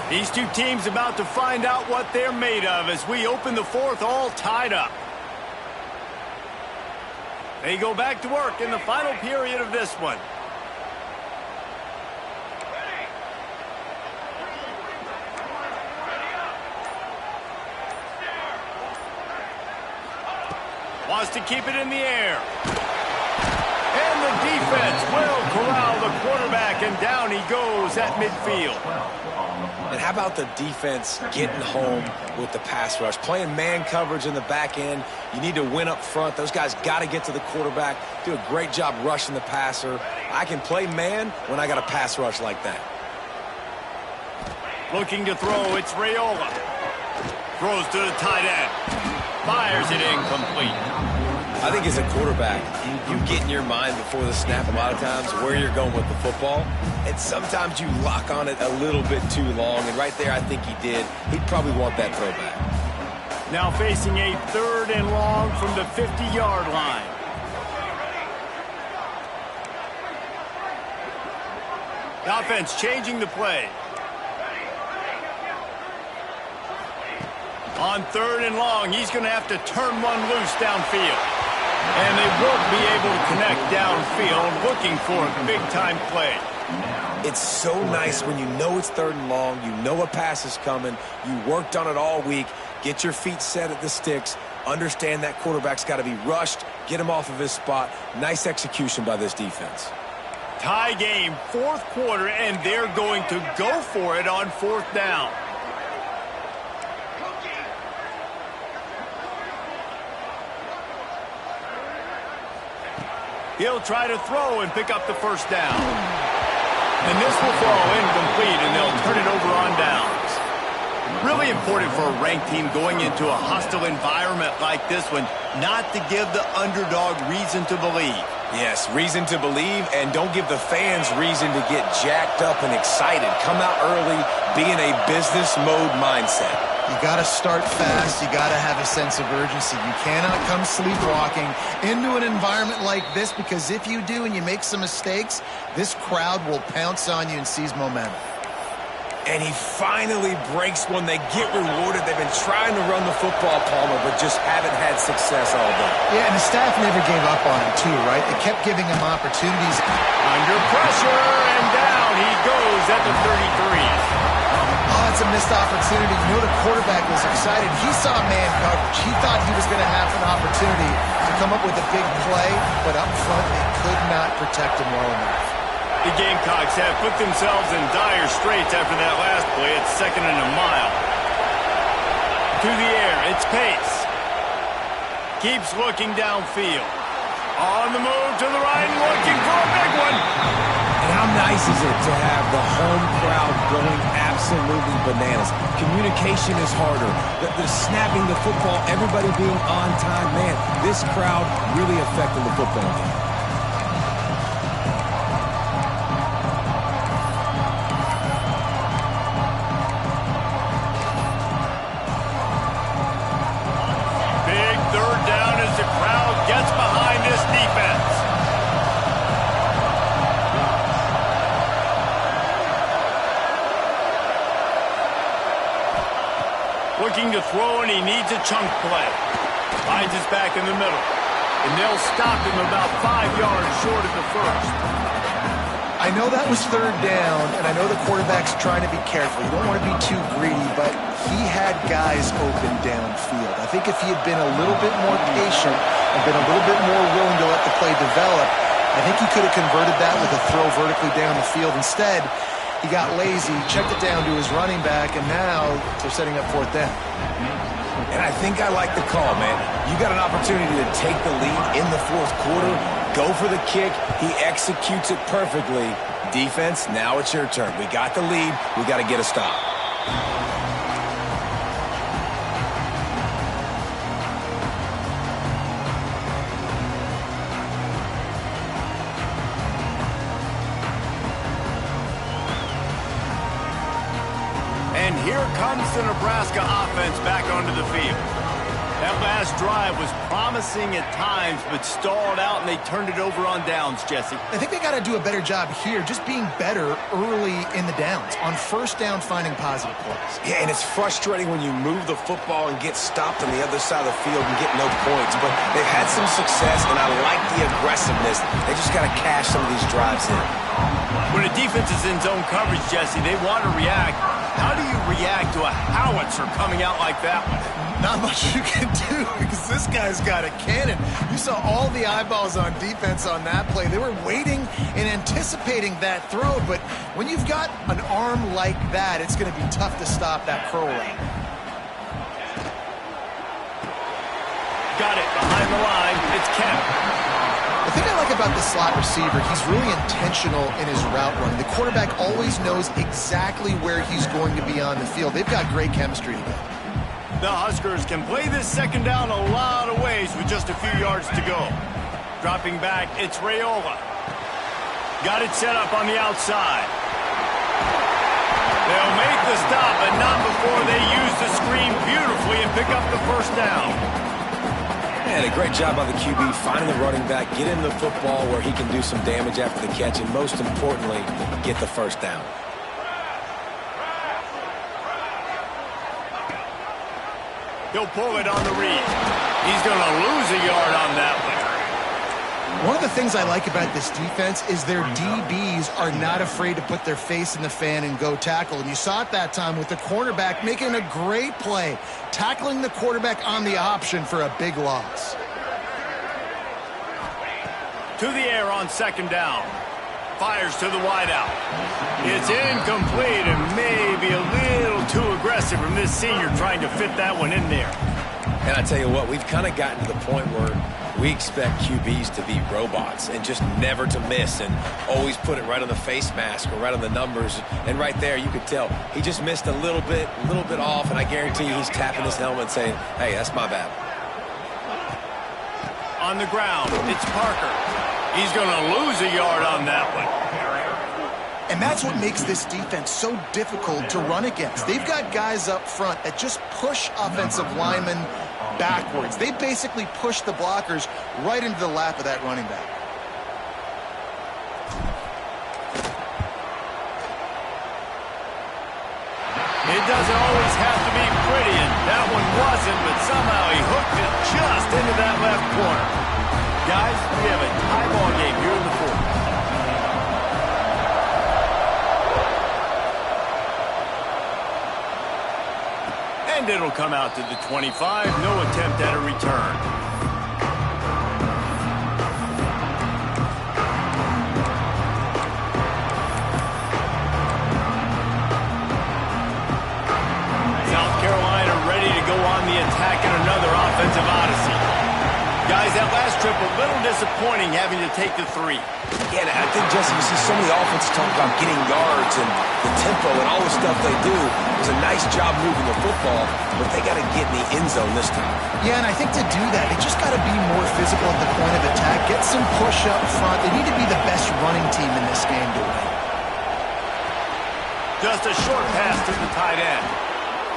These two teams about to find out what they're made of as we open the 4th all tied up. They go back to work in the final period of this one. Wants to keep it in the air. And the defense will corral the quarterback, and down he goes at midfield.
And how about the defense getting home with the pass rush? Playing man coverage in the back end. You need to win up front. Those guys got to get to the quarterback. Do a great job rushing the passer. I can play man when I got a pass rush like that.
Looking to throw, it's Raiola. Throws to the tight end. Fires it incomplete.
I think as a quarterback, you get in your mind before the snap a lot of times where you're going with the football. And sometimes you lock on it a little bit too long. And right there, I think he did. He'd probably want that throwback.
Now facing a 3rd and long from the 50-yard line. The offense changing the play. On 3rd and long, he's going to have to turn one loose downfield. And they won't be able to connect downfield, looking for a big-time play.
It's so nice when you know it's 3rd and long, you know a pass is coming, you worked on it all week, get your feet set at the sticks, understand that quarterback's got to be rushed, get him off of his spot. Nice execution by this defense.
Tie game, 4th quarter, and they're going to go for it on 4th down. He'll try to throw and pick up the 1st down. And this will fall incomplete, and they'll turn it over on downs. Really important for a ranked team going into a hostile environment like this one, not to give the underdog reason to believe.
Yes, reason to believe, and don't give the fans reason to get jacked up and excited. Come out early, be in a business mode mindset.
You got to start fast. You got to have a sense of urgency. You cannot come sleepwalking into an environment like this, because if you do and you make some mistakes, this crowd will pounce on you and seize momentum.
And he finally breaks one. They get rewarded. They've been trying to run the football, Palmer, but just haven't had success all day.
Yeah, and the staff never gave up on him, too, right? They kept giving him opportunities.
Under pressure, and down he goes at the 33.
Oh, it's a missed opportunity. You know the quarterback was excited. He saw man coverage. He thought he was going to have an opportunity to come up with a big play, but up front they could not protect him well enough.
The Gamecocks have put themselves in dire straits after that last play. It's 2nd and a mile. To the air, it's Pace. Keeps looking downfield. On the move to the right, looking for a big one.
And how nice is it to have the home crowd going absolutely bananas? Communication is harder. The snapping the football, everybody being on time. Man, this crowd really affected the football game.
Big 3rd down as the crowd gets behind this defense. Looking to throw, and he needs a chunk play. Finds his back in the middle. And they'll stop him about 5 yards short of the 1st.
I know that was 3rd down, and I know the quarterback's trying to be careful. You don't want to be too greedy, but he had guys open downfield. I think if he had been a little bit more patient and been a little bit more willing to let the play develop, I think he could have converted that with a throw vertically down the field. Instead, he got lazy, checked it down to his running back, and now they're setting up 4th down.
And I think I like the call, man. You got an opportunity to take the lead in the 4th quarter. Go for the kick. He executes it perfectly. Defense, now it's your turn. We got the lead. We got to get a stop.
And here comes the Nebraska offense back onto the field. That last drive was promising at times, but stalled out, and they turned it over on downs, Jesse.
I think they got to do a better job here, just being better early in the downs. On 1st down, finding positive plays.
Yeah, and it's frustrating when you move the football and get stopped on the other side of the field and get no points. But they've had some success, and I like the aggressiveness. They just got to cash some of these drives in.
When a defense is in zone coverage, Jesse, they want to react. How do you react to a howitzer coming out like that one?
Not much you can do because this guy's got a cannon. You saw all the eyeballs on defense on that play. They were waiting and anticipating that throw, but when you've got an arm like that, it's going to be tough to stop that curl route.
Got it behind the line. It's Kemp.
The thing I like about the slot receiver, he's really intentional in his route running. The quarterback always knows exactly where he's going to be on the field. They've got great chemistry together.
The Huskers can play this second down a lot of ways with just a few yards to go. Dropping back, it's Raiola. Got it set up on the outside. They'll make the stop, but not before they use the screen beautifully and pick up the first down.
And a great job by the QB finding the running back, get him the football where he can do some damage after the catch, and most importantly, get the first down.
He'll pull it on the read. He's going to lose a yard on that one.
One of the things I like about this defense is their DBs are not afraid to put their face in the fan and go tackle. And you saw it that time with the cornerback making a great play, tackling the quarterback on the option for a big loss.
To the air on second down. Fires to the wideout. It's incomplete and maybe a little too aggressive from this senior trying to fit that one in there.
And I tell you what, we've kind of gotten to the point where we expect QBs to be robots and just never to miss and always put it right on the face mask or right on the numbers. And right there, you could tell he just missed a little bit off, and I guarantee you he's tapping his helmet saying, hey, that's my bad.
On the ground, it's Parker. He's going to lose a yard on that one.
And that's what makes this defense so difficult to run against. They've got guys up front that just push offensive linemen backwards. They basically push the blockers right into the lap of that running back.
It doesn't always have to be pretty, and that one wasn't, but somehow he hooked it just into that left corner. Guys, we have a tie ball game here in the fourth. And it'll come out to the 25. No attempt at a return. South Carolina ready to go on the attack in another offensive odyssey. Guys, that last trip a little disappointing having to take the 3.
Yeah, I think, Jesse, you see so many offenses talk about getting yards and the tempo and all the stuff they do. It was a nice job moving the football, but they got to get in the end zone this time.
Yeah, and I think to do that, they just got to be more physical at the point of attack, get some push up front. They need to be the best running team in this game to win.
Just a short pass to the tight end.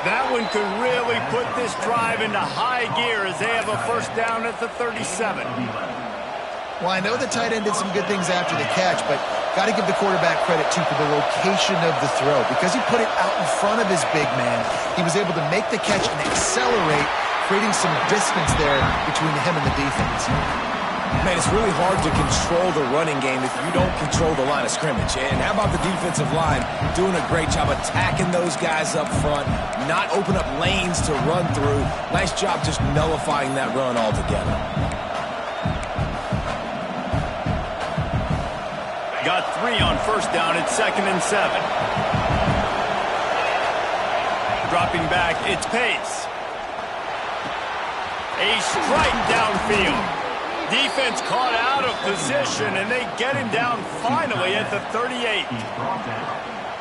That one could really put this drive into high gear as they have a first down at the 37.
Well, I know the tight end did some good things after the catch, but got to give the quarterback credit, too, for the location of the throw. Because he put it out in front of his big man, he was able to make the catch and accelerate, creating some distance there between him and the defense.
Man, it's really hard to control the running game if you don't control the line of scrimmage. And how about the defensive line doing a great job attacking those guys up front, not open up lanes to run through. Nice job just nullifying that run altogether.
Got 3 on first down. It's 2nd and 7. Dropping back, it's Pace. A strike downfield. Defense caught out of position, and they get him down finally at the 38.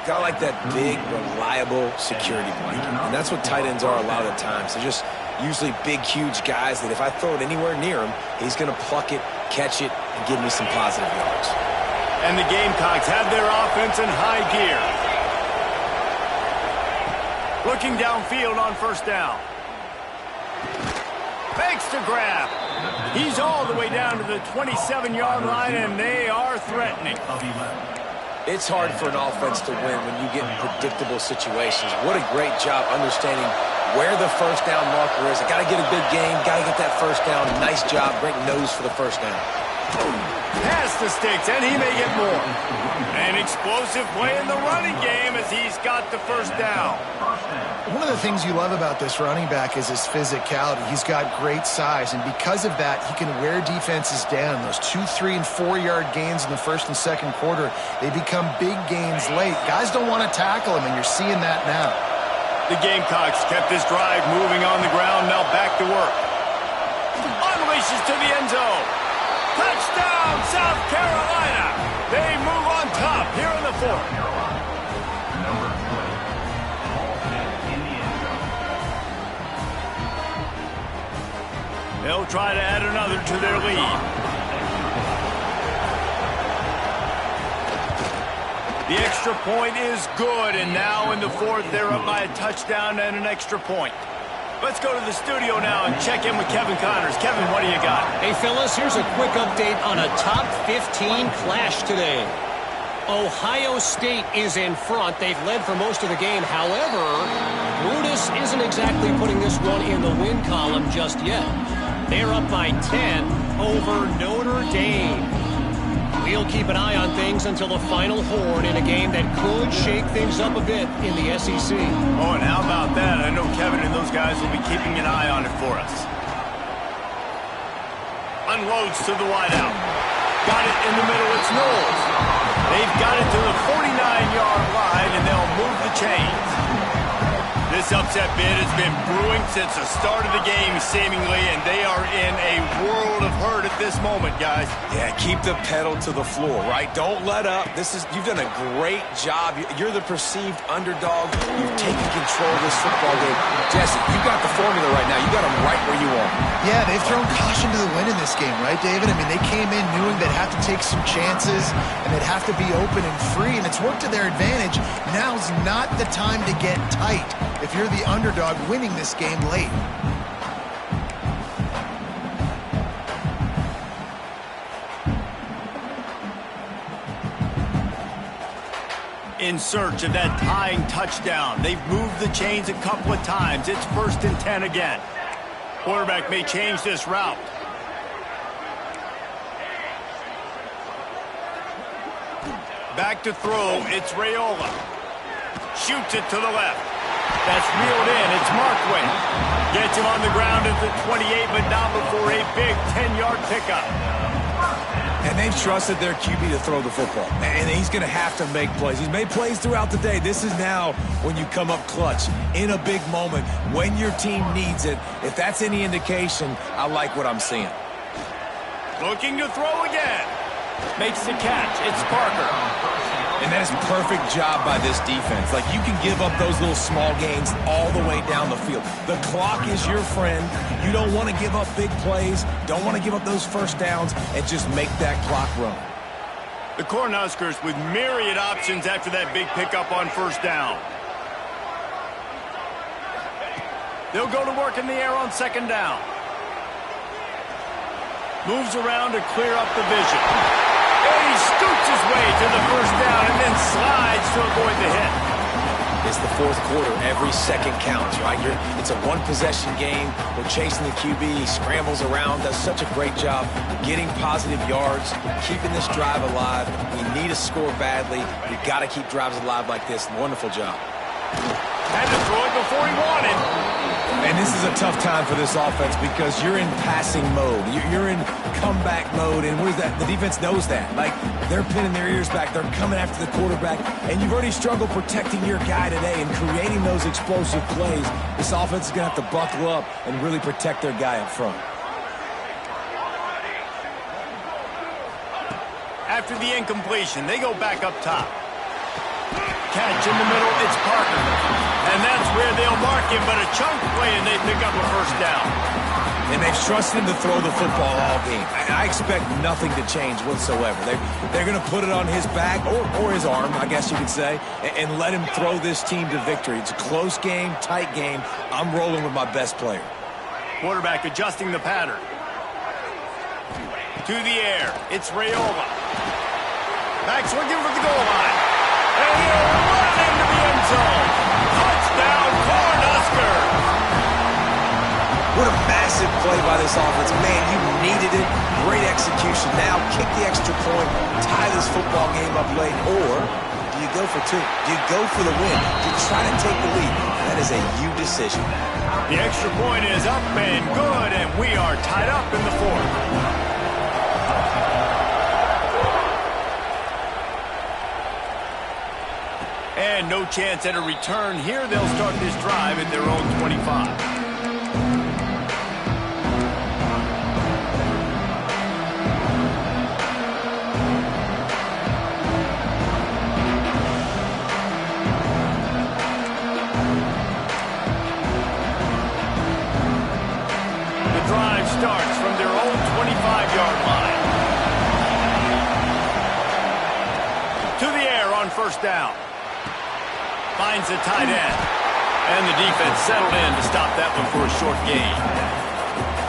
Got like that big, reliable security blanket. And that's what tight ends are a lot of the times. They're just usually big, huge guys that if I throw it anywhere near him, he's going to pluck it, catch it, and give me some positive yards.
And the Gamecocks have their offense in high gear. Looking downfield on first down. Fakes to grab. He's all the way down to the 27-yard line, and they are threatening.
It's hard for an offense to win when you get in predictable situations. What a great job understanding where the first down marker is. I got to get a big game, got to get that first down. Nice job, great nose for the first down.
Pass the sticks, and he may get more. An explosive play in the running game as he's got the first down.
One of the things you love about this running back is his physicality. He's got great size, and because of that, he can wear defenses down. Those 2, 3, and 4-yard gains in the first and second quarter, they become big gains late. Guys don't want to tackle him, and you're seeing that now.
The Gamecocks kept this drive moving on the ground, now back to work. Unleashes to the end zone. Touchdown, South Carolina. They move on top here in the fourth. They'll try to add another to their lead. The extra point is good, and now in the fourth, they're up by a touchdown and an extra point. Let's go to the studio now and check in with Kevin Connors. Kevin, what do you got?
Hey, fellas, here's a quick update on a top 15 clash today. Ohio State is in front. They've led for most of the game. However, Brutus isn't exactly putting this one in the win column just yet. They're up by 10 over Notre Dame. We'll keep an eye on things until the final horn in a game that could shake things up a bit in the SEC.
Oh, and how about that? I know Kevin and those guys will be keeping an eye on it for us. Unloads to the wideout. Got it in the middle. It's Knowles. They've got it to the 49-yard line, and they'll move the chains. This upset bid has been brewing since the start of the game, seemingly, and they are in a world of hurt at this moment, guys.
Yeah, keep the pedal to the floor, right? Don't let up. You've done a great job. You're the perceived underdog. You've taken control of this football game. Jesse, you got the formula right now. You got them right where you want.
Yeah, they've thrown caution to the wind in this game, right, David? I mean, they came in knowing they'd have to take some chances and they'd have to be open and free, and it's worked to their advantage. Now's not the time to get tight if you're the underdog winning this game late.
In search of that tying touchdown. They've moved the chains a couple of times. It's 1st and 10 again. Quarterback may change this route. Back to throw. It's Raiola. Shoots it to the left. That's reeled in. It's Markway. Gets him on the ground at the 28, but not before a big 10-yard pickup.
And they've trusted their QB to throw the football. And he's going to have to make plays. He's made plays throughout the day. This is now when you come up clutch in a big moment when your team needs it. If that's any indication, I like what I'm seeing.
Looking to throw again. Makes the catch. It's Parker.
And that is a perfect job by this defense. Like, you can give up those little small gains all the way down the field. The clock is your friend. You don't want to give up big plays. Don't want to give up those first downs and just make that clock run.
The Cornhuskers with myriad options after that big pickup on first down. They'll go to work in the air on second down. Moves around to clear up the vision. And he scoots his way to the first down and then slides to avoid the hit.
It's the fourth quarter. Every second counts, right? It's a one-possession game. We're chasing the QB. He scrambles around, does such a great job getting positive yards, keeping this drive alive. We need to score badly. We've got to keep drives alive like this. Wonderful job.
Had to throw it before he wanted.
And this is a tough time for this offense because you're in passing mode. You're in comeback mode, and what is that? The defense knows that. Like, they're pinning their ears back. They're coming after the quarterback, and you've already struggled protecting your guy today and creating those explosive plays. This offense is going to have to buckle up and really protect their guy up front.
After the incompletion, they go back up top. Catch in the middle, it's Parker. And that's where they'll mark him, but a chunk play, and they pick up a first down.
And they've trusted him to throw the football all game. I expect nothing to change whatsoever. They're going to put it on his back, or his arm, I guess you could say, and let him throw this team to victory. It's a close game, tight game. I'm rolling with my best player.
Quarterback adjusting the pattern. To the air, it's Raiola. Back swinging for the goal line. And he'll run into the end zone. Touchdown, Cornhuskers!
What a massive play play by this offense. Man, you needed it. Great execution. Now kick the extra point, tie this football game up late, or do you go for two? Do you go for the win? Do you try to take the lead? That is a you decision.
The extra point is up and good, and we are tied up in the fourth. And no chance at a return here. They'll start this drive at their own 25. Starts from their own 25-yard line. To the air on first down. Finds the tight end. And the defense settled in to stop that one for a short gain.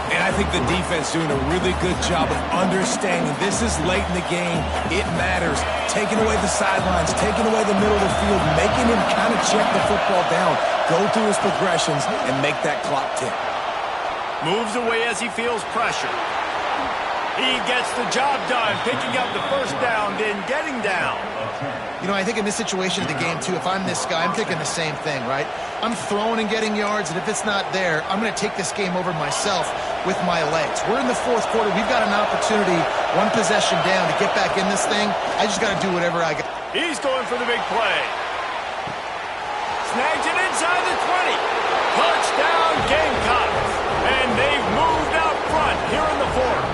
And I think the defense doing a really good job of understanding this is late in the game. It matters. Taking away the sidelines, taking away the middle of the field, making him kind of check the football down, go through his progressions, and make that clock tick.
Moves away as he feels pressure. He gets the job done, picking up the first down, then getting down.
You know, I think in this situation of the game, too, if I'm this guy, I'm thinking the same thing, right? I'm throwing and getting yards, and if it's not there, I'm going to take this game over myself with my legs. We're in the fourth quarter. We've got an opportunity, one possession down, to get back in this thing. I just got to do whatever I got.
He's going for the big play. Snags it inside the 20. Touchdown, Gamecocks. And they've moved out front here in the fourth.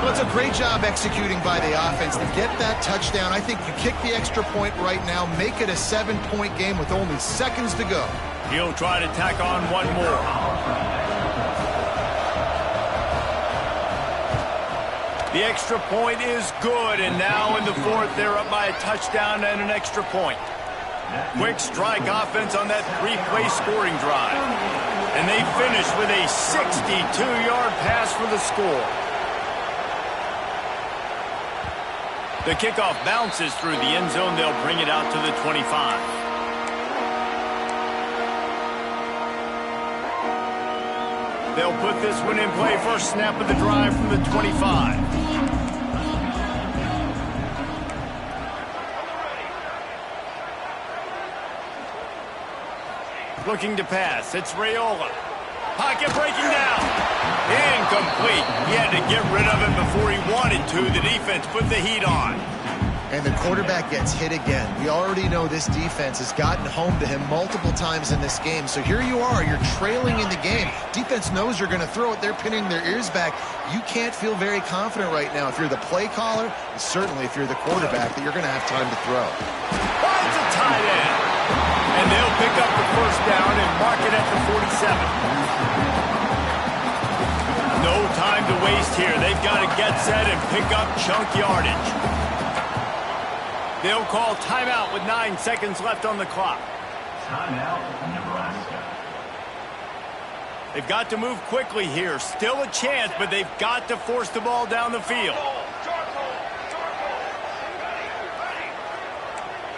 Well, it's a great job executing by the offense to get that touchdown. I think you kick the extra point right now, make it a 7-point game with only seconds to go.
He'll try to tack on one more. The extra point is good, and now in the fourth, they're up by a touchdown and an extra point. Quick strike offense on that three-play scoring drive. And they finish with a 62-yard pass for the score. The kickoff bounces through the end zone. They'll bring it out to the 25. They'll put this one in play. First snap of the drive from the 25. Looking to pass. It's Raiola. Pocket breaking down. Incomplete. He had to get rid of it before he wanted to. The defense put the heat on.
And the quarterback gets hit again. We already know this defense has gotten home to him multiple times in this game. So here you are. You're trailing in the game. Defense knows you're going to throw it. They're pinning their ears back. You can't feel very confident right now if you're the play caller, and certainly if you're the quarterback, that you're going to have time to throw.
Finds a tight end. And they'll pick up the first down and mark it at the 47. No time to waste here. They've got to get set and pick up chunk yardage. They'll call timeout with 9 seconds left on the clock.
Timeout, Nebraska.
They've got to move quickly here. Still a chance, but they've got to force the ball down the field.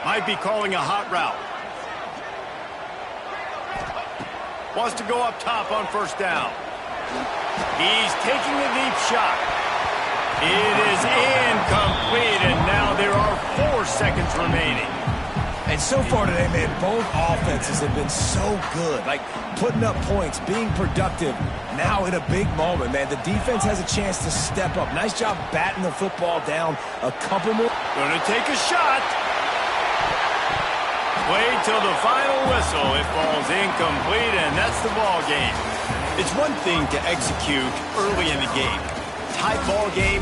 Might be calling a hot route. Wants to go up top on first down. He's taking a deep shot. It is incomplete, and now there are 4 seconds remaining.
And so far today, man, both offenses have been so good. Like, putting up points, being productive. Now in a big moment, man, the defense has a chance to step up. Nice job batting the football down. A couple more.
Gonna take a shot. Wait till the final whistle. It falls incomplete, and that's the ball game. It's one thing to execute early in the game. Tight ball game,